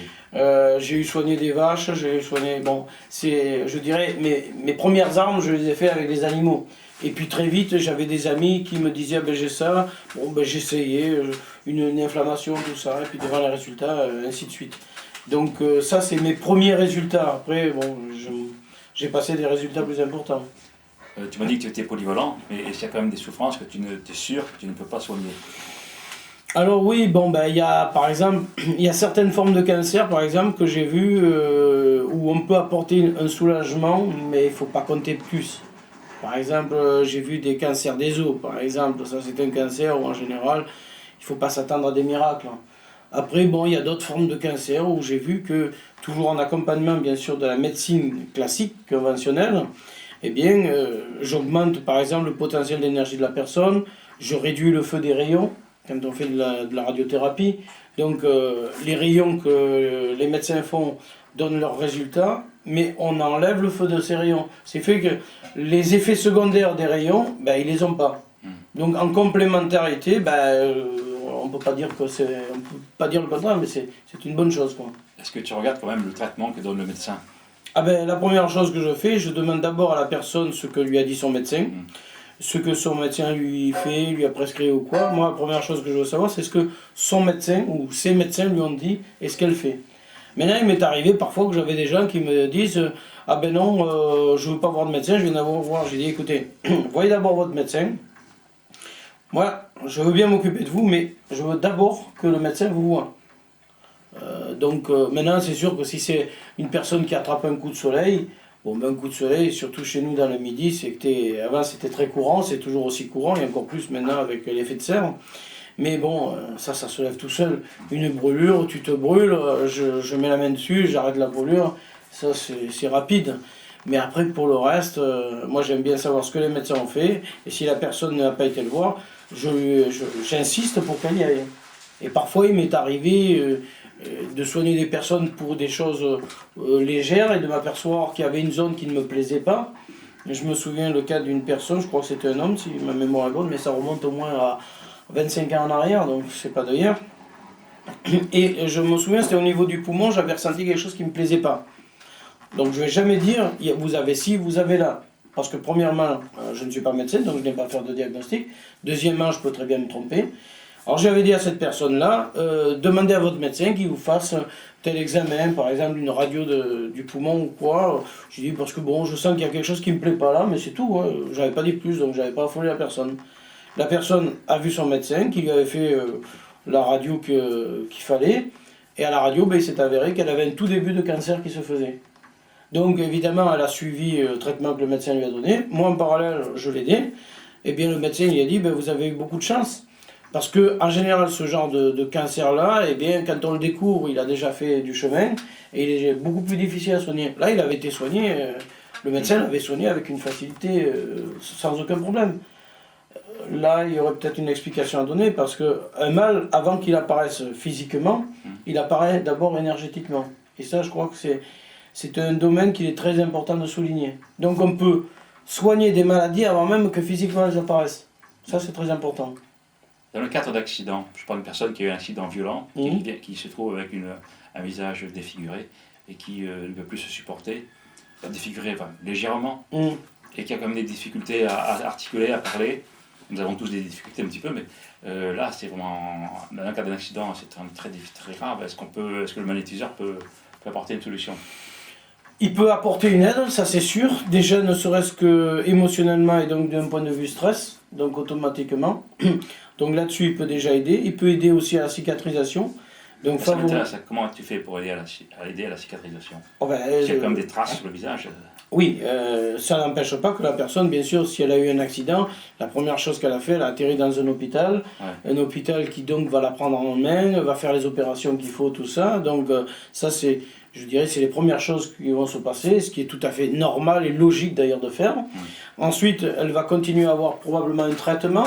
Speaker 2: J'ai eu soigné des vaches, j'ai eu soigné. Bon, je dirais, mes premières armes, je les ai fait avec les animaux. Et puis très vite, j'avais des amis qui me disaient, ben, j'ai ça. Bon, ben, j'essayais, une inflammation, tout ça. Et puis devant les résultats, ainsi de suite. Donc, ça, c'est mes premiers résultats. Après, bon, j'ai passé des résultats plus importants.
Speaker 1: Tu m'as dit que tu étais polyvalent, mais il y a quand même des souffrances que tu es sûr que tu ne peux pas soigner.
Speaker 2: Alors oui, bon, ben, il y a par exemple, il y a certaines formes de cancer, par exemple, que j'ai vues où on peut apporter un soulagement, mais il ne faut pas compter plus. Par exemple, j'ai vu des cancers des os, par exemple, ça c'est un cancer où en général, il ne faut pas s'attendre à des miracles. Après, bon, il y a d'autres formes de cancer où j'ai vu que, toujours en accompagnement bien sûr de la médecine classique, conventionnelle, eh bien, j'augmente par exemple le potentiel d'énergie de la personne, je réduis le feu des rayons quand on fait de la radiothérapie. Donc, les rayons que les médecins font donnent leurs résultats, mais on enlève le feu de ces rayons. C'est fait que les effets secondaires des rayons, ben, ils les ont pas. Donc, en complémentarité, on peut pas dire que on peut pas dire le contraire, mais c'est une bonne chose, quoi.
Speaker 1: Est-ce que tu regardes quand même le traitement que donne le médecin?
Speaker 2: Ah ben, la première chose que je fais, je demande d'abord à la personne ce que lui a dit son médecin, ce que son médecin lui fait, lui a prescrit ou quoi. Moi, la première chose que je veux savoir, c'est ce que son médecin ou ses médecins lui ont dit et ce qu'elle fait. Maintenant, il m'est arrivé parfois que j'avais des gens qui me disent « Ah ben non, je ne veux pas voir de médecin, je viens d'avoir voir. » J'ai dit « Écoutez, voyez d'abord votre médecin. Moi, je veux bien m'occuper de vous, mais je veux d'abord que le médecin vous voie. » Donc maintenant, c'est sûr que si c'est une personne qui attrape un coup de soleil, bon, ben, un coup de soleil, surtout chez nous dans le midi, avant c'était très courant, c'est toujours aussi courant, et encore plus maintenant avec l'effet de serre. Mais bon, ça se lève tout seul. Une brûlure, tu te brûles, je mets la main dessus, j'arrête la brûlure, ça c'est rapide. Mais après, pour le reste, moi j'aime bien savoir ce que les médecins ont fait, et si la personne n'a pas été le voir, j'insiste pour qu'elle y aille. Et parfois, il m'est arrivé de soigner des personnes pour des choses légères et de m'apercevoir qu'il y avait une zone qui ne me plaisait pas. Je me souviens le cas d'une personne, je crois que c'était un homme, si ma mémoire est bonne, mais ça remonte au moins à 25 ans en arrière, donc c'est pas d'hier. Et je me souviens, c'était au niveau du poumon, j'avais ressenti quelque chose qui ne me plaisait pas. Donc je ne vais jamais dire, vous avez ci, vous avez là. Parce que premièrement, je ne suis pas médecin, donc je n'ai pas à faire de diagnostic. Deuxièmement, je peux très bien me tromper. Alors j'avais dit à cette personne-là, demandez à votre médecin qu'il vous fasse tel examen, par exemple une radio du poumon ou quoi. J'ai dit parce que bon, je sens qu'il y a quelque chose qui ne me plaît pas là, mais c'est tout. Hein. J'avais pas dit plus, donc j'avais pas affolé la personne. La personne a vu son médecin qui lui avait fait la radio qu'il fallait, et à la radio, il s'est avéré qu'elle avait un tout début de cancer qui se faisait. Donc évidemment, elle a suivi le traitement que le médecin lui a donné. Moi en parallèle, je l'aidais. Et bien le médecin lui a dit, vous avez eu beaucoup de chance. Parce que en général, ce genre de cancer-là, eh bien, quand on le découvre, il a déjà fait du chemin et il est beaucoup plus difficile à soigner. Là, il avait été soigné, le médecin l'avait soigné avec une facilité sans aucun problème. Là, il y aurait peut-être une explication à donner parce qu'un mal, avant qu'il apparaisse physiquement, il apparaît d'abord énergétiquement. Et ça, je crois que c'est un domaine qu'il est très important de souligner. Donc, on peut soigner des maladies avant même que physiquement elles apparaissent. Ça, c'est très important.
Speaker 1: Dans le cadre d'accident, je parle d'une personne qui a eu un accident violent, qui se trouve avec un visage défiguré et qui ne peut plus se supporter, défiguré légèrement, et qui a quand même des difficultés à articuler, à parler. Nous avons tous des difficultés un petit peu, mais là, c'est vraiment, dans le cas d'un accident, c'est très, très grave. Est-ce que le magnétiseur peut apporter une solution?
Speaker 2: Il peut apporter une aide, ça c'est sûr. Déjà, ne serait-ce que émotionnellement et donc d'un point de vue stress, donc automatiquement. Donc là-dessus, il peut déjà aider. Il peut aider aussi à la cicatrisation. Donc,
Speaker 1: ça m'intéresse. Comment tu fais pour aider à la cicatrisation? Il y a comme des traces sur le visage.
Speaker 2: Oui, ça n'empêche pas que la personne, bien sûr, si elle a eu un accident, la première chose qu'elle a fait, elle a atterri dans un hôpital. Un hôpital qui donc va la prendre en main, va faire les opérations qu'il faut, tout ça. Donc ça c'est, je dirais, c'est les premières choses qui vont se passer, ce qui est tout à fait normal et logique d'ailleurs de faire. Ensuite, elle va continuer à avoir probablement un traitement.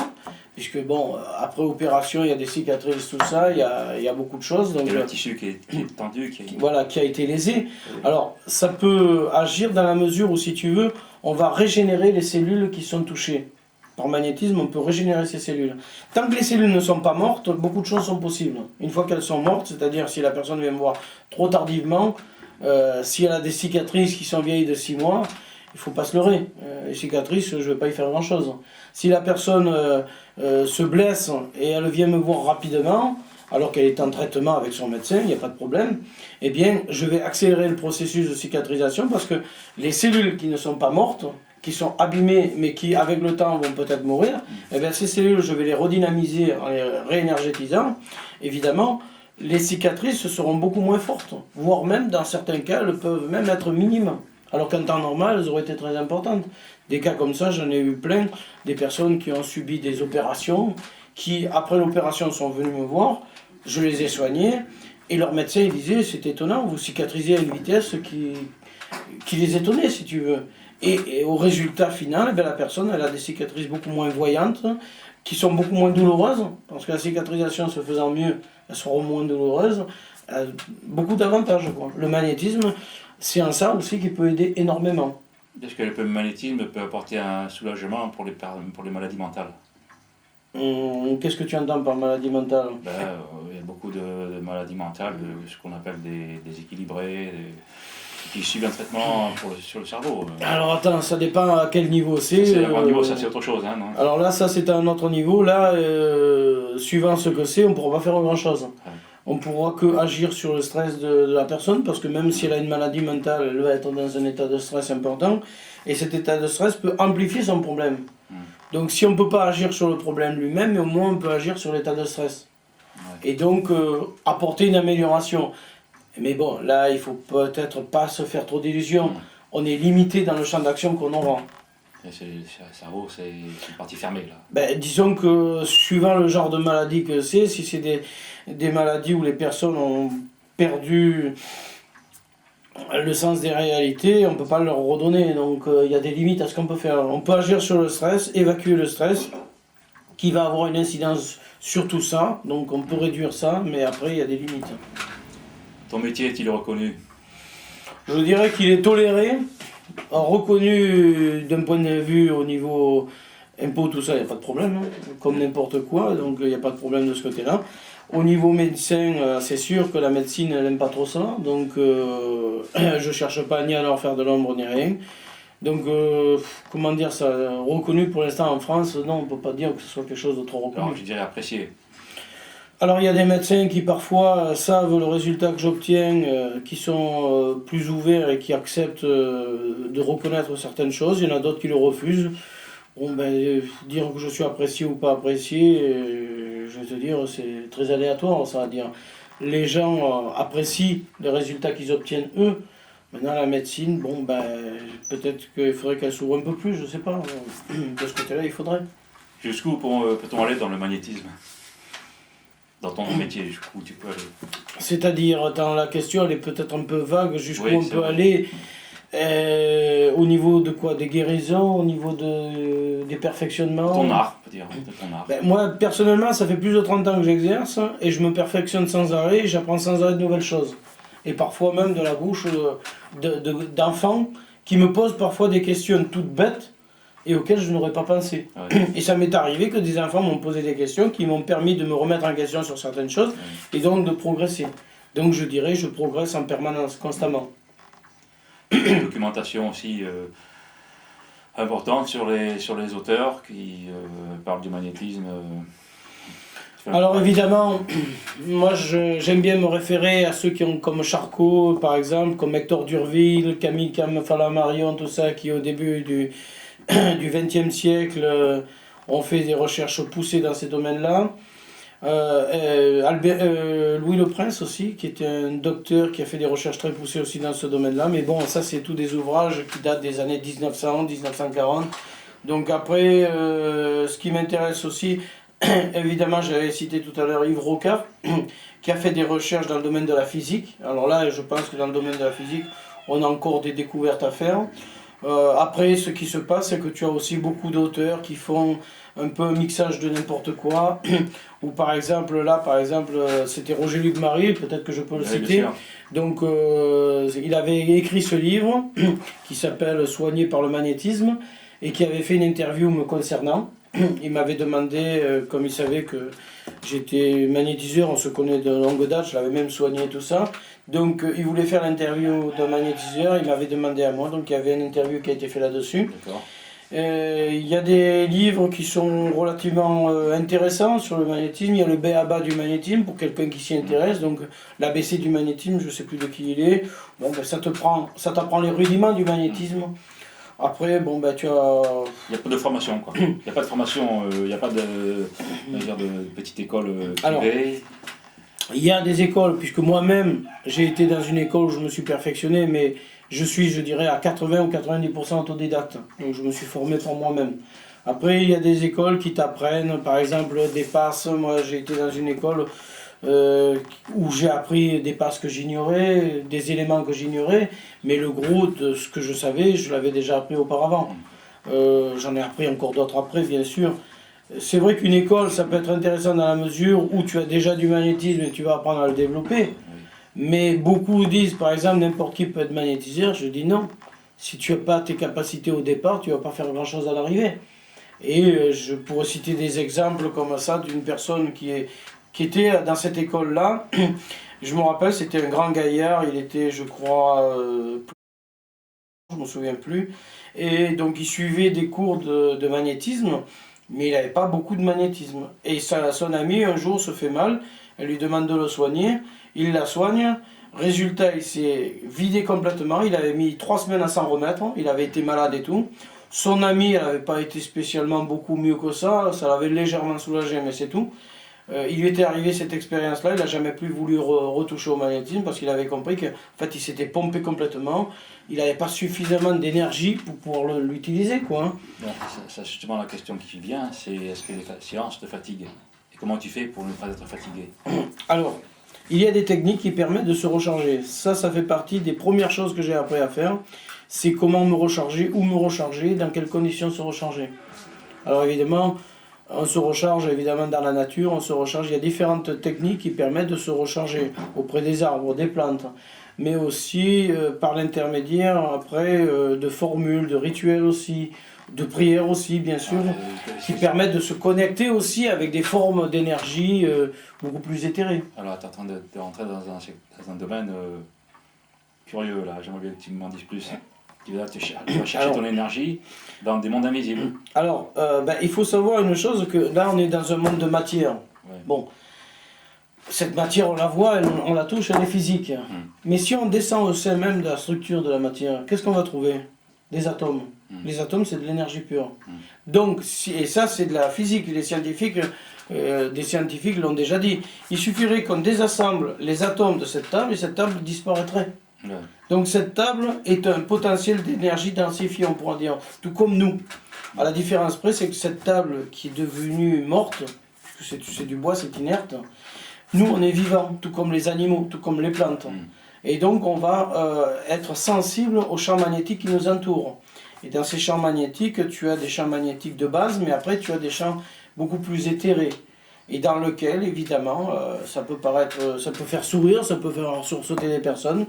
Speaker 2: Puisque bon, après opération, il y a des cicatrices, tout ça, il y a beaucoup de choses. Donc,
Speaker 1: il y a le tissu qui est tendu.
Speaker 2: Qui a été lésé. Alors, ça peut agir dans la mesure où, si tu veux, on va régénérer les cellules qui sont touchées. Par magnétisme, on peut régénérer ces cellules. Tant que les cellules ne sont pas mortes, beaucoup de choses sont possibles. Une fois qu'elles sont mortes, c'est-à-dire si la personne vient me voir trop tardivement, si elle a des cicatrices qui sont vieilles de 6 mois, il ne faut pas se leurrer. Les cicatrices, je ne vais pas y faire grand-chose. Si la personne se blesse et elle vient me voir rapidement, alors qu'elle est en traitement avec son médecin, il n'y a pas de problème, eh bien, je vais accélérer le processus de cicatrisation parce que les cellules qui ne sont pas mortes, qui sont abîmées, mais qui, avec le temps, vont peut-être mourir, eh bien, ces cellules, je vais les redynamiser en les réénergétisant. Évidemment, les cicatrices seront beaucoup moins fortes, voire même, dans certains cas, elles peuvent même être minimes. Alors qu'en temps normal, elles auraient été très importantes. Des cas comme ça, j'en ai eu plein, des personnes qui ont subi des opérations, qui, après l'opération, sont venues me voir, je les ai soignés, et leur médecin il disait, c'est étonnant, vous cicatrisez à une vitesse qui les étonnait, si tu veux. Et au résultat final, la personne elle a des cicatrices beaucoup moins voyantes, qui sont beaucoup moins douloureuses, parce que la cicatrisation se faisant mieux, elles seront moins douloureuses. Beaucoup d'avantages, quoi. Le magnétisme, c'est un ça aussi qui peut aider énormément.
Speaker 1: Est-ce que le magnétisme peut apporter un soulagement pour les maladies mentales?
Speaker 2: Qu'est-ce que tu entends par maladie mentale?
Speaker 1: Il y a beaucoup de maladies mentales, ce qu'on appelle des déséquilibrés, qui suivent un traitement sur le cerveau.
Speaker 2: Alors attends, ça dépend à quel niveau c'est.
Speaker 1: C'est un niveau, ça c'est autre chose. Hein, non?
Speaker 2: Alors là, ça c'est à un autre niveau. Là, suivant ce que c'est, on ne pourra pas faire grand-chose. Ouais. On pourra que agir sur le stress de la personne, parce que même si elle a une maladie mentale, elle va être dans un état de stress important, et cet état de stress peut amplifier son problème. Donc si on ne peut pas agir sur le problème lui-même, mais au moins on peut agir sur l'état de stress. Et donc apporter une amélioration. Mais bon, là, il ne faut peut-être pas se faire trop d'illusions. On est limité dans le champ d'action qu'on aura.
Speaker 1: Le cerveau, c'est une partie fermée, là.
Speaker 2: Disons que suivant le genre de maladie que c'est, si c'est des maladies où les personnes ont perdu le sens des réalités, on ne peut pas leur redonner. Donc il y a des limites à ce qu'on peut faire. On peut agir sur le stress, évacuer le stress, qui va avoir une incidence sur tout ça. Donc on peut réduire ça, mais après il y a des limites.
Speaker 1: Ton métier est-il reconnu?
Speaker 2: Je dirais qu'il est toléré, reconnu d'un point de vue au niveau impôt, tout ça, il n'y a pas de problème, hein, comme n'importe quoi, donc il n'y a pas de problème de ce côté-là. Au niveau médecin, c'est sûr que la médecine, elle n'aime pas trop ça, donc je ne cherche pas ni à leur faire de l'ombre ni rien. Donc, comment dire ça, reconnu pour l'instant en France, non, on ne peut pas dire que ce soit quelque chose de trop reconnu.
Speaker 1: Alors, je dirais apprécié.
Speaker 2: Alors il y a des médecins qui parfois savent le résultat que j'obtiens, qui sont plus ouverts et qui acceptent de reconnaître certaines choses. Il y en a d'autres qui le refusent. Bon, dire que je suis apprécié ou pas apprécié, je vais te dire, c'est très aléatoire, ça va dire. Les gens apprécient les résultats qu'ils obtiennent eux. Maintenant la médecine, peut-être qu'il faudrait qu'elle s'ouvre un peu plus, je sais pas. De ce côté-là, il faudrait.
Speaker 1: Jusqu'où peut-on aller dans le magnétisme? Dans ton métier, jusqu'où tu peux aller?
Speaker 2: C'est-à-dire, la question elle est peut-être un peu vague, jusqu'où on peut aller au niveau de quoi? Des guérisons, au niveau des perfectionnements?
Speaker 1: Ton art, on peut dire, de ton art.
Speaker 2: Moi, personnellement, ça fait plus de 30 ans que j'exerce, et je me perfectionne sans arrêt, et j'apprends sans arrêt de nouvelles choses. Et parfois même de la bouche d'enfants qui me posent parfois des questions toutes bêtes, et auxquelles je n'aurais pas pensé.
Speaker 1: Ouais.
Speaker 2: Et ça m'est arrivé que des enfants m'ont posé des questions qui m'ont permis de me remettre en question sur certaines choses et donc de progresser. Donc je dirais, je progresse en permanence, constamment.
Speaker 1: Une documentation aussi importante sur les auteurs qui parlent du magnétisme.
Speaker 2: Alors évidemment, moi j'aime bien me référer à ceux qui ont comme Charcot par exemple, comme Hector Durville, Camille Flammarion, tout ça, qui au début du XXe siècle ont fait des recherches poussées dans ces domaines-là. Louis Le Prince aussi, qui était un docteur qui a fait des recherches très poussées aussi dans ce domaine-là. Mais bon, ça c'est tous des ouvrages qui datent des années 1900, 1940. Donc après, ce qui m'intéresse aussi, évidemment, j'avais cité tout à l'heure Yves Rocard, qui a fait des recherches dans le domaine de la physique. Alors là, je pense que dans le domaine de la physique, on a encore des découvertes à faire. Après, ce qui se passe, c'est que tu as aussi beaucoup d'auteurs qui font un peu un mixage de n'importe quoi. Ou par exemple, là, c'était Roger-Luc Marie, peut-être que je peux le citer. Donc, il avait écrit ce livre qui s'appelle Soigné par le magnétisme et qui avait fait une interview me concernant. Il m'avait demandé, comme il savait que j'étais magnétiseur, on se connaît de longue date, je l'avais même soigné, tout ça. Donc il voulait faire l'interview d'un magnétiseur, il m'avait demandé à moi, donc il y avait une interview qui a été faite là-dessus. Il y a des livres qui sont relativement intéressants sur le magnétisme. Il y a le B.A.B.A. du magnétisme pour quelqu'un qui s'y intéresse. Donc l'ABC du magnétisme, je ne sais plus de qui il est. Bon, ben, ça t'apprend les rudiments du magnétisme. Après, bon, ben, tu as...
Speaker 1: Il n'y a pas de formation, quoi. Il n'y a pas de formation, il n'y a pas de petite école privée.
Speaker 2: Alors, il y a des écoles, puisque moi-même, j'ai été dans une école où je me suis perfectionné, mais je suis, je dirais, à 80 ou 90% autodidacte. Donc je me suis formé pour moi-même. Après, il y a des écoles qui t'apprennent, par exemple, des passes. Moi, j'ai été dans une école où j'ai appris des passes que j'ignorais, des éléments que j'ignorais, mais le gros de ce que je savais, je l'avais déjà appris auparavant. J'en ai appris encore d'autres après, bien sûr. C'est vrai qu'une école, ça peut être intéressant dans la mesure où tu as déjà du magnétisme et tu vas apprendre à le développer. Mais beaucoup disent, par exemple, n'importe qui peut être magnétiseur. Je dis non. Si tu n'as pas tes capacités au départ, tu ne vas pas faire grand-chose à l'arrivée. Et je pourrais citer des exemples comme ça d'une personne qui était dans cette école-là. Je me rappelle, c'était un grand gaillard. Il était, je crois, je ne me souviens plus. Et donc, il suivait des cours de magnétisme, mais il n'avait pas beaucoup de magnétisme. Et son ami, un jour, se fait mal. Elle lui demande de le soigner. Il la soigne. Résultat, il s'est vidé complètement. Il avait mis 3 semaines à s'en remettre. Il avait été malade et tout. Son ami, elle n'avait pas été spécialement beaucoup mieux que ça. Ça l'avait légèrement soulagé, mais c'est tout. Il lui était arrivé cette expérience-là. Il n'a jamais plus voulu retoucher au magnétisme parce qu'il avait compris qu'en fait, il s'était pompé complètement. Il n'avait pas suffisamment d'énergie pour pouvoir l'utiliser, quoi. Hein.
Speaker 1: Bon, ça, justement, la question qui vient, c'est est-ce que les séances te fatiguent? Et comment tu fais pour ne pas être fatigué?
Speaker 2: Alors, il y a des techniques qui permettent de se recharger. Ça fait partie des premières choses que j'ai appris à faire. C'est comment me recharger, où me recharger, dans quelles conditions se recharger. Alors évidemment, on se recharge évidemment dans la nature, on se recharge. Il y a différentes techniques qui permettent de se recharger auprès des arbres, des plantes, mais aussi par l'intermédiaire après de formules, de rituels aussi, de prières aussi bien sûr, qui permettent de se connecter aussi avec des formes d'énergie beaucoup plus éthérées.
Speaker 1: Alors tu es en train de rentrer dans un domaine curieux là, j'aimerais bien que tu m'en dises plus. Tu vas chercher ton énergie dans des mondes invisibles.
Speaker 2: Alors, il faut savoir une chose, que là on est dans un monde de matière. Ouais. Bon, cette matière on la voit, on la touche, elle est physique. Mais si on descend au sein même de la structure de la matière, qu'est-ce qu'on va trouver? Des atomes. Les atomes, c'est de l'énergie pure. Donc, et ça c'est de la physique, des scientifiques l'ont déjà dit. Il suffirait qu'on désassemble les atomes de cette table et cette table disparaîtrait. Ouais. Donc cette table est un potentiel d'énergie densifié, on pourra dire, tout comme nous. À la différence près, c'est que cette table qui est devenue morte, puisque c'est du bois, c'est inerte, nous on est vivants, tout comme les animaux, tout comme les plantes. Et donc on va être sensible aux champs magnétiques qui nous entourent. Et dans ces champs magnétiques, tu as des champs magnétiques de base, mais après tu as des champs beaucoup plus éthérés. Et dans lequel, évidemment, ça peut faire sourire, ça peut faire sursauter des personnes,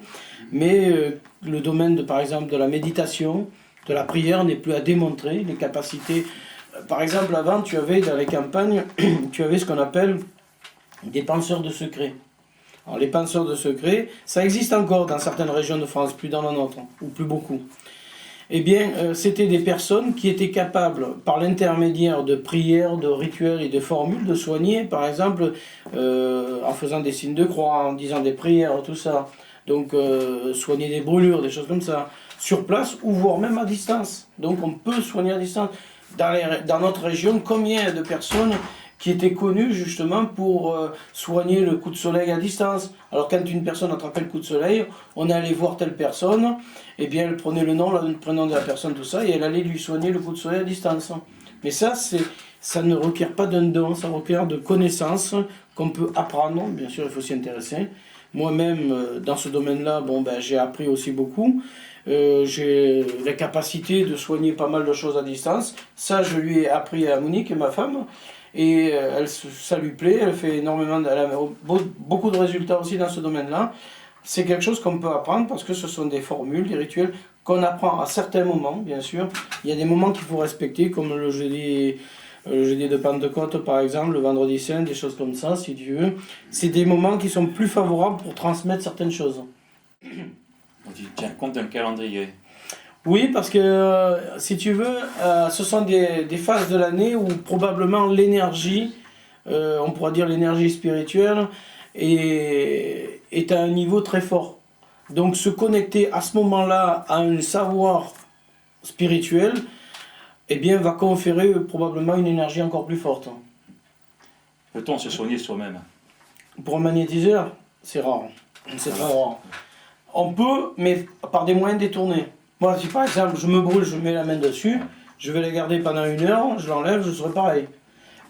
Speaker 2: mais le domaine, par exemple, de la méditation, de la prière n'est plus à démontrer, les capacités. Par exemple, avant, tu avais dans les campagnes, tu avais ce qu'on appelle des penseurs de secret. Alors, les penseurs de secret, ça existe encore dans certaines régions de France, plus dans la nôtre, ou plus beaucoup. Eh bien, c'était des personnes qui étaient capables, par l'intermédiaire de prières, de rituels et de formules, de soigner, par exemple, en faisant des signes de croix, en disant des prières, tout ça. Donc, soigner des brûlures, des choses comme ça, sur place, ou voire même à distance. Donc, on peut soigner à distance. Dans notre région, combien de personnes qui étaient connues justement pour soigner le coup de soleil à distance. Alors quand une personne attrapait le coup de soleil, on allait voir telle personne, et bien elle prenait le nom, le prénom de la personne, tout ça, et elle allait lui soigner le coup de soleil à distance. Mais ça ne requiert pas d'un don, ça requiert de connaissances qu'on peut apprendre, bien sûr il faut s'y intéresser. Moi-même, dans ce domaine-là, j'ai appris aussi beaucoup. J'ai la capacité de soigner pas mal de choses à distance. Ça, je lui ai appris à Monique, ma femme. Et ça lui plaît, elle fait énormément, elle a beaucoup de résultats aussi dans ce domaine-là. C'est quelque chose qu'on peut apprendre parce que ce sont des formules, des rituels qu'on apprend à certains moments, bien sûr. Il y a des moments qu'il faut respecter, comme le jeudi de Pentecôte par exemple, le vendredi saint, des choses comme ça, si tu veux. C'est des moments qui sont plus favorables pour transmettre certaines choses.
Speaker 1: Tu tiens compte d'un calendrier.
Speaker 2: Oui, parce que, si tu veux, ce sont des phases de l'année où probablement l'énergie, on pourra dire l'énergie spirituelle, est à un niveau très fort. Donc se connecter à ce moment-là à un savoir spirituel, eh bien, va conférer probablement une énergie encore plus forte.
Speaker 1: Peut-on se soigner soi-même?
Speaker 2: Pour un magnétiseur, c'est rare. C'est très rare. On peut, mais par des moyens détournés. Moi, si par exemple je me brûle, je mets la main dessus, je vais la garder pendant 1 heure, je l'enlève, je serai pareil.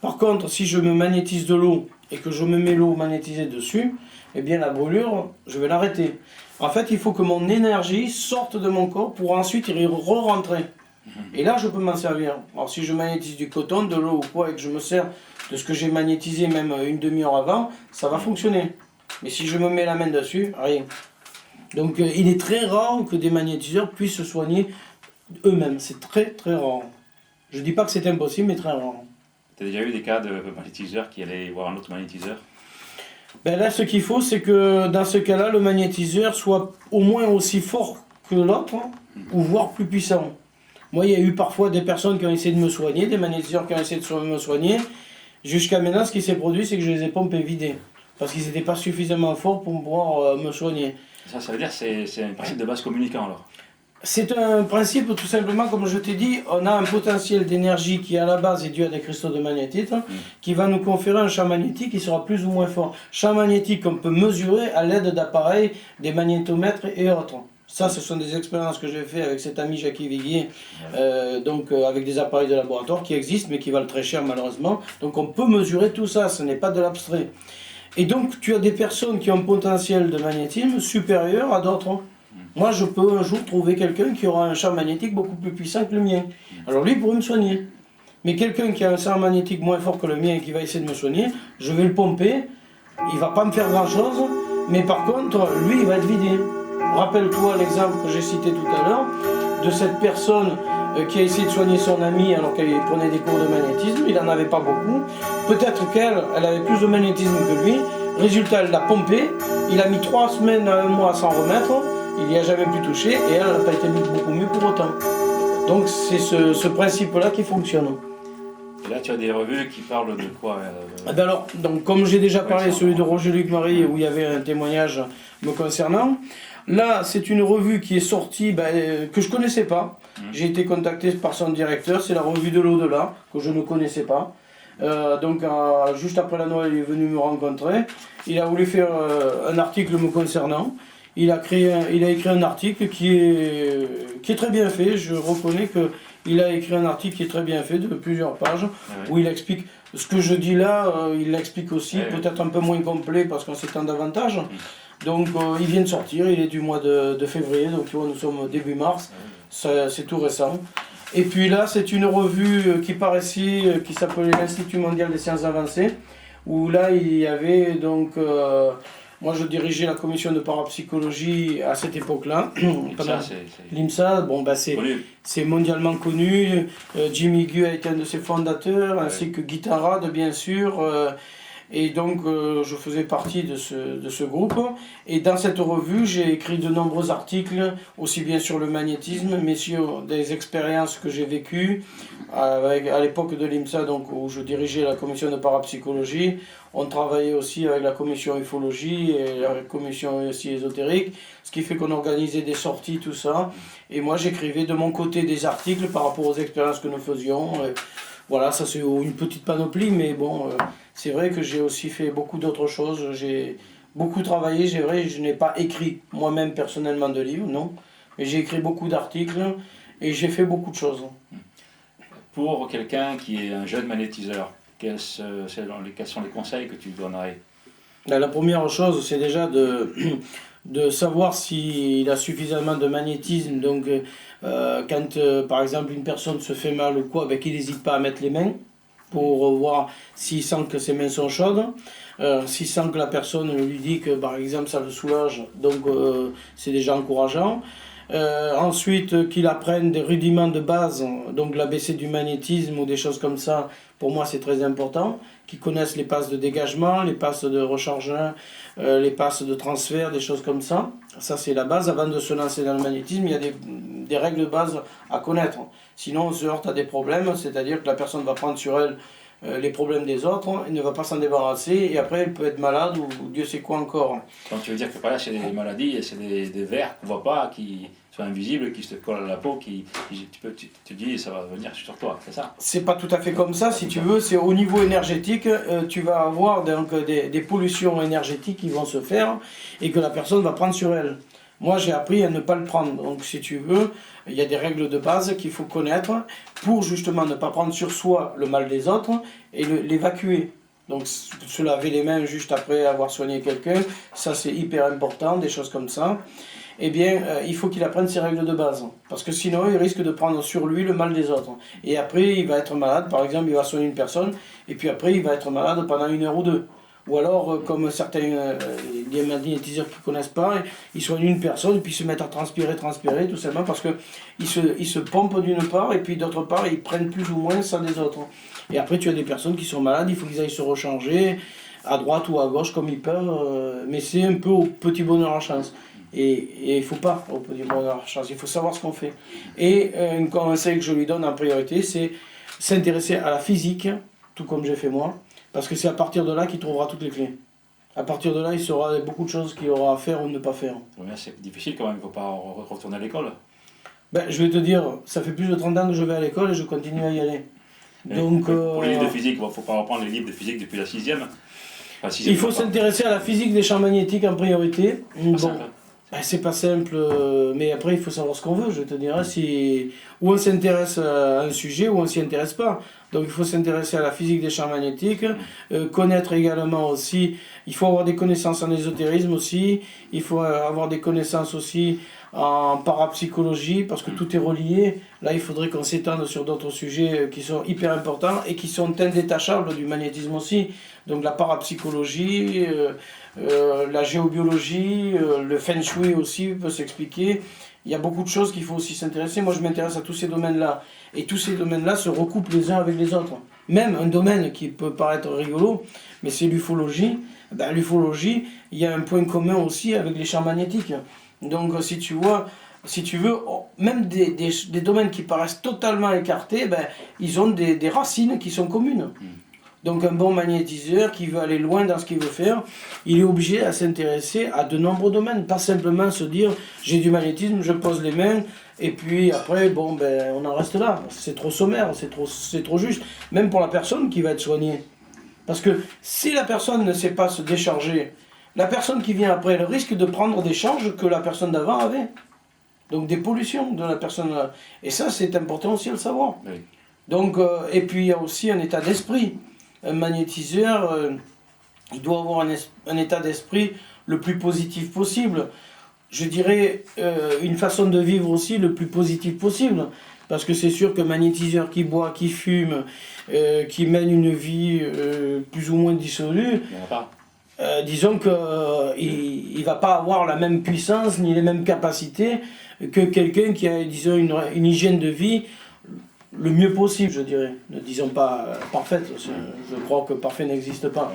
Speaker 2: Par contre, si je me magnétise de l'eau et que je me mets l'eau magnétisée dessus, eh bien la brûlure, je vais l'arrêter. En fait, il faut que mon énergie sorte de mon corps pour ensuite y re-rentrer. Et là, je peux m'en servir. Alors, si je magnétise du coton, de l'eau ou quoi, et que je me sers de ce que j'ai magnétisé même une demi-heure avant, ça va fonctionner. Mais si je me mets la main dessus, rien. Donc il est très rare que des magnétiseurs puissent se soigner eux-mêmes. C'est très très rare. Je ne dis pas que c'est impossible, mais très rare.
Speaker 1: Tu as déjà eu des cas de magnétiseurs qui allaient voir un autre magnétiseur?
Speaker 2: Là, ce qu'il faut, c'est que dans ce cas-là, le magnétiseur soit au moins aussi fort que l'autre, ou voire plus puissant. Moi, il y a eu parfois des personnes qui ont essayé de me soigner, des magnétiseurs qui ont essayé de me soigner. Jusqu'à maintenant, ce qui s'est produit, c'est que je les ai pompés vidés. Parce qu'ils n'étaient pas suffisamment forts pour pouvoir me soigner.
Speaker 1: Ça veut dire que c'est un principe de base communicant alors?
Speaker 2: C'est un principe tout simplement, comme je t'ai dit, on a un potentiel d'énergie qui à la base est dû à des cristaux de magnétite, qui va nous conférer un champ magnétique qui sera plus ou moins fort. Champ magnétique qu'on peut mesurer à l'aide d'appareils, des magnétomètres et autres. Ça, ce sont des expériences que j'ai fait avec cet ami Jackie Viguier, avec des appareils de laboratoire qui existent mais qui valent très cher malheureusement. Donc on peut mesurer tout ça, ce n'est pas de l'abstrait. Et donc tu as des personnes qui ont un potentiel de magnétisme supérieur à d'autres. Moi, je peux un jour trouver quelqu'un qui aura un champ magnétique beaucoup plus puissant que le mien. Alors lui, il pourrait me soigner. Mais quelqu'un qui a un champ magnétique moins fort que le mien et qui va essayer de me soigner, je vais le pomper, il ne va pas me faire grand-chose, mais par contre, lui, il va être vidé. Rappelle-toi l'exemple que j'ai cité tout à l'heure, de cette personne qui a essayé de soigner son ami alors qu'elle prenait des cours de magnétisme, il n'en avait pas beaucoup. Peut-être qu'elle avait plus de magnétisme que lui. Résultat, elle l'a pompé, il a mis 3 semaines à 1 mois à s'en remettre, il n'y a jamais plus touché et elle n'a pas été beaucoup mieux pour autant. Donc c'est ce principe-là qui fonctionne.
Speaker 1: Et là, tu as des revues qui parlent de quoi
Speaker 2: donc, comme j'ai déjà parlé, celui de Roger-Luc Marie, où il y avait un témoignage me concernant, là, c'est une revue qui est sortie, que je ne connaissais pas. J'ai été contacté par son directeur, c'est la revue de l'au-delà, que je ne connaissais pas. Juste après la Noël, il est venu me rencontrer. Il a voulu faire un article me concernant. Il a écrit un article qui est très bien fait. Je reconnais qu'il a écrit un article qui est très bien fait, de plusieurs pages, où il explique ce que je dis là, il l'explique aussi, peut-être un peu moins complet parce qu'on s'étend davantage. Donc il vient de sortir, il est du mois de février, donc tu vois, nous sommes début mars, c'est tout récent. Et puis là, c'est une revue qui paraissait, qui s'appelait l'Institut mondial des sciences avancées, où là, il y avait donc Moi, je dirigeais la commission de parapsychologie à cette époque-là.
Speaker 1: Ça,
Speaker 2: L'IMSA, bon, bah, c'est mondialement connu. Jimmy Gu a été un de ses fondateurs, ainsi que Guy Tarade, bien sûr. Et donc, je faisais partie de ce groupe. Et dans cette revue, j'ai écrit de nombreux articles, aussi bien sur le magnétisme, mais sur des expériences que j'ai vécues à l'époque de l'IMSA, donc, où je dirigeais la commission de parapsychologie. On travaillait aussi avec la commission ufologie et la commission aussi ésotérique, ce qui fait qu'on organisait des sorties, tout ça. Et moi, j'écrivais de mon côté des articles par rapport aux expériences que nous faisions. Voilà, ça c'est une petite panoplie, mais bon, c'est vrai que j'ai aussi fait beaucoup d'autres choses. J'ai beaucoup travaillé, c'est vrai, je n'ai pas écrit moi-même personnellement de livres, non. Mais j'ai écrit beaucoup d'articles et j'ai fait beaucoup de choses.
Speaker 1: Pour quelqu'un qui est un jeune magnétiseur, quels sont les conseils que tu donnerais?
Speaker 2: La première chose, c'est déjà de savoir s'il a suffisamment de magnétisme. Donc, quand par exemple une personne se fait mal ou quoi, ben, qu'il n'hésite pas à mettre les mains pour voir s'il sent que ses mains sont chaudes. S'il sent que la personne lui dit que par exemple ça le soulage, donc c'est déjà encourageant. Ensuite, qu'il apprenne des rudiments de base, donc l'ABC du magnétisme ou des choses comme ça, pour moi c'est très important. Qu'ils connaissent les passes de dégagement, les passes de rechargement, les passes de transfert, des choses comme ça. Ça c'est la base. Avant de se lancer dans le magnétisme, il y a des règles de base à connaître. Sinon on se heurte à des problèmes, c'est-à-dire que la personne va prendre sur elle les problèmes des autres, elle ne va pas s'en débarrasser et après elle peut être malade ou Dieu sait quoi encore.
Speaker 1: Donc tu veux dire que par là c'est des maladies, c'est des vers qu'on ne voit pas, qui sont invisibles, qui se collent à la peau, tu te dis ça va venir sur toi, c'est ça?
Speaker 2: C'est pas tout à fait comme ça, si tu veux, c'est au niveau énergétique, tu vas avoir donc, des pollutions énergétiques qui vont se faire et que la personne va prendre sur elle. Moi, j'ai appris à ne pas le prendre. Donc, si tu veux, il y a des règles de base qu'il faut connaître pour justement ne pas prendre sur soi le mal des autres et l'évacuer. Donc, se laver les mains juste après avoir soigné quelqu'un, ça c'est hyper important, des choses comme ça. Eh bien, il faut qu'il apprenne ces règles de base. Parce que sinon, il risque de prendre sur lui le mal des autres. Et après, il va être malade. Par exemple, il va soigner une personne, et puis après, il va être malade pendant 1 heure ou 2. Ou alors, comme certains des magnétiseurs qui ne connaissent pas, ils soignent une personne, puis ils se mettent à transpirer, tout simplement parce qu'ils se pompent d'une part, et puis d'autre part, ils prennent plus ou moins ça des autres. Et après, tu as des personnes qui sont malades, il faut qu'ils aillent se rechanger, à droite ou à gauche, comme ils peuvent, mais c'est un peu au petit bonheur en chance. Et il ne faut pas au petit bonheur en chance, il faut savoir ce qu'on fait. Et un conseil que je lui donne en priorité, c'est s'intéresser à la physique, tout comme j'ai fait moi, parce que c'est à partir de là qu'il trouvera toutes les clés. À partir de là, il saura beaucoup de choses qu'il aura à faire ou ne pas faire.
Speaker 1: C'est difficile quand même, il ne faut pas retourner à l'école.
Speaker 2: Ben, je vais te dire, ça fait plus de 30 ans que je vais à l'école et je continue à y aller. Donc,
Speaker 1: pour les livres de physique, il ne faut pas reprendre les livres de physique depuis la 6e.
Speaker 2: Il faut s'intéresser à la physique des champs magnétiques en priorité. C'est pas simple, mais après il faut savoir ce qu'on veut, je te dirais, ou on s'intéresse à un sujet ou on s'y intéresse pas. Donc il faut s'intéresser à la physique des champs magnétiques, connaître également aussi, il faut avoir des connaissances en ésotérisme aussi, il faut avoir des connaissances aussi en parapsychologie, parce que tout est relié. Là il faudrait qu'on s'étende sur d'autres sujets qui sont hyper importants et qui sont indétachables du magnétisme aussi. Donc la parapsychologie, la géobiologie, le feng shui aussi peut s'expliquer. Il y a beaucoup de choses qu'il faut aussi s'intéresser. Moi, je m'intéresse à tous ces domaines-là. Et tous ces domaines-là se recoupent les uns avec les autres. Même un domaine qui peut paraître rigolo, mais c'est l'ufologie. Ben, l'ufologie, il y a un point commun aussi avec les champs magnétiques. Donc, si tu veux, même des domaines qui paraissent totalement écartés, ben, ils ont des racines qui sont communes. Donc un bon magnétiseur qui veut aller loin dans ce qu'il veut faire, il est obligé à s'intéresser à de nombreux domaines, pas simplement se dire j'ai du magnétisme, je pose les mains et puis après on en reste là. C'est trop sommaire, c'est trop juste, même pour la personne qui va être soignée. Parce que si la personne ne sait pas se décharger, la personne qui vient après, elle risque de prendre des charges que la personne d'avant avait. Donc des pollutions de la personne. Et ça c'est important aussi à le savoir. Oui. Donc, et puis il y a aussi un état d'esprit. Un magnétiseur, il doit avoir un état d'esprit le plus positif possible. Je dirais une façon de vivre aussi le plus positif possible. Parce que c'est sûr qu'un magnétiseur qui boit, qui fume, qui mène une vie plus ou moins dissolue,
Speaker 1: il n'y en a pas.
Speaker 2: disons qu'il ne va pas avoir la même puissance ni les mêmes capacités que quelqu'un qui a, disons, une hygiène de vie le mieux possible, je dirais. Ne disons pas parfaite, je crois que parfait n'existe pas.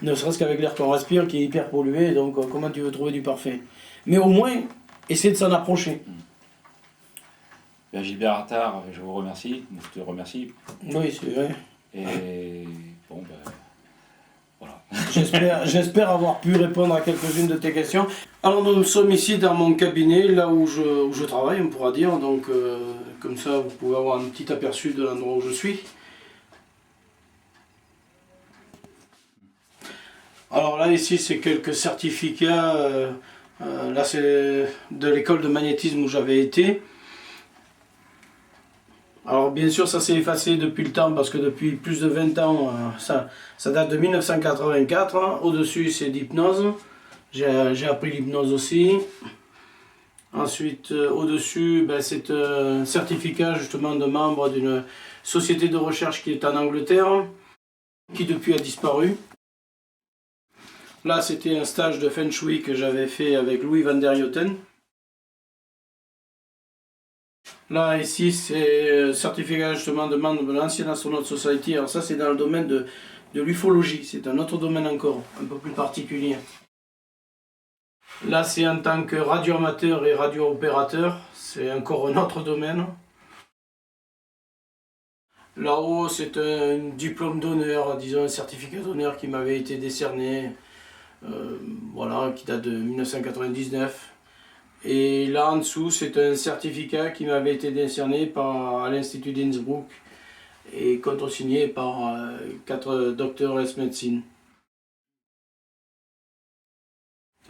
Speaker 2: Ne serait-ce qu'avec l'air qu'on respire qui est hyper pollué, donc comment tu veux trouver du parfait? Mais au moins, essaie de s'en approcher.
Speaker 1: Bien, Gilbert Attard, je vous remercie, je te remercie.
Speaker 2: Oui, c'est vrai.
Speaker 1: Et bon, ben, voilà.
Speaker 2: J'espère avoir pu répondre à quelques-unes de tes questions. Alors nous sommes ici dans mon cabinet, là où je travaille, on pourra dire. Donc comme ça, vous pouvez avoir un petit aperçu de l'endroit où je suis. Alors là, ici, c'est quelques certificats. Là, c'est de l'école de magnétisme où j'avais été. Alors bien sûr, ça s'est effacé depuis le temps, parce que depuis plus de 20 ans, ça date de 1984. Hein. Au-dessus, c'est d'hypnose. J'ai appris l'hypnose aussi. Ensuite, au-dessus, ben, c'est un certificat justement de membre d'une société de recherche qui est en Angleterre, qui depuis a disparu. Là, c'était un stage de Feng Shui que j'avais fait avec Louis van der Joten. Là, ici, c'est un certificat justement de membre de l'Ancien Astronaut Society. Alors ça, c'est dans le domaine de l'ufologie. C'est un autre domaine encore, un peu plus particulier. Là, c'est en tant que radioamateur et radio-opérateur. C'est encore un autre domaine. Là-haut, c'est un diplôme d'honneur, disons un certificat d'honneur qui m'avait été décerné, voilà, qui date de 1999. Et là en dessous, c'est un certificat qui m'avait été décerné à l'Institut d'Innsbruck et contresigné par 4 docteurs ès médecine.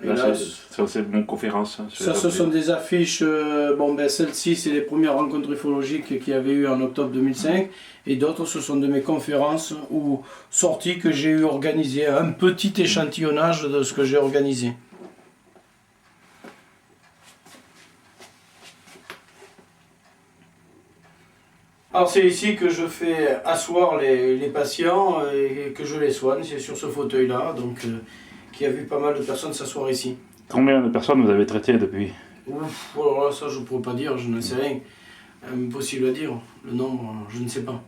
Speaker 1: Là, ça c'est mon conférence. Hein,
Speaker 2: ça, ce sont des affiches. Bon, ben, celle-ci, c'est les premières rencontres ufologiques qu'il y avait eu en octobre 2005. Et d'autres, ce sont de mes conférences ou sorties que j'ai eu organisées. Un petit échantillonnage de ce que j'ai organisé. Alors c'est ici que je fais asseoir les patients et que je les soigne. C'est sur ce fauteuil-là, donc qui a vu pas mal de personnes s'asseoir ici.
Speaker 1: Combien de personnes vous avez traitées depuis?
Speaker 2: Ouf, alors là, ça je ne pourrais pas dire, je ne sais rien. Impossible à dire, le nombre, je ne sais pas.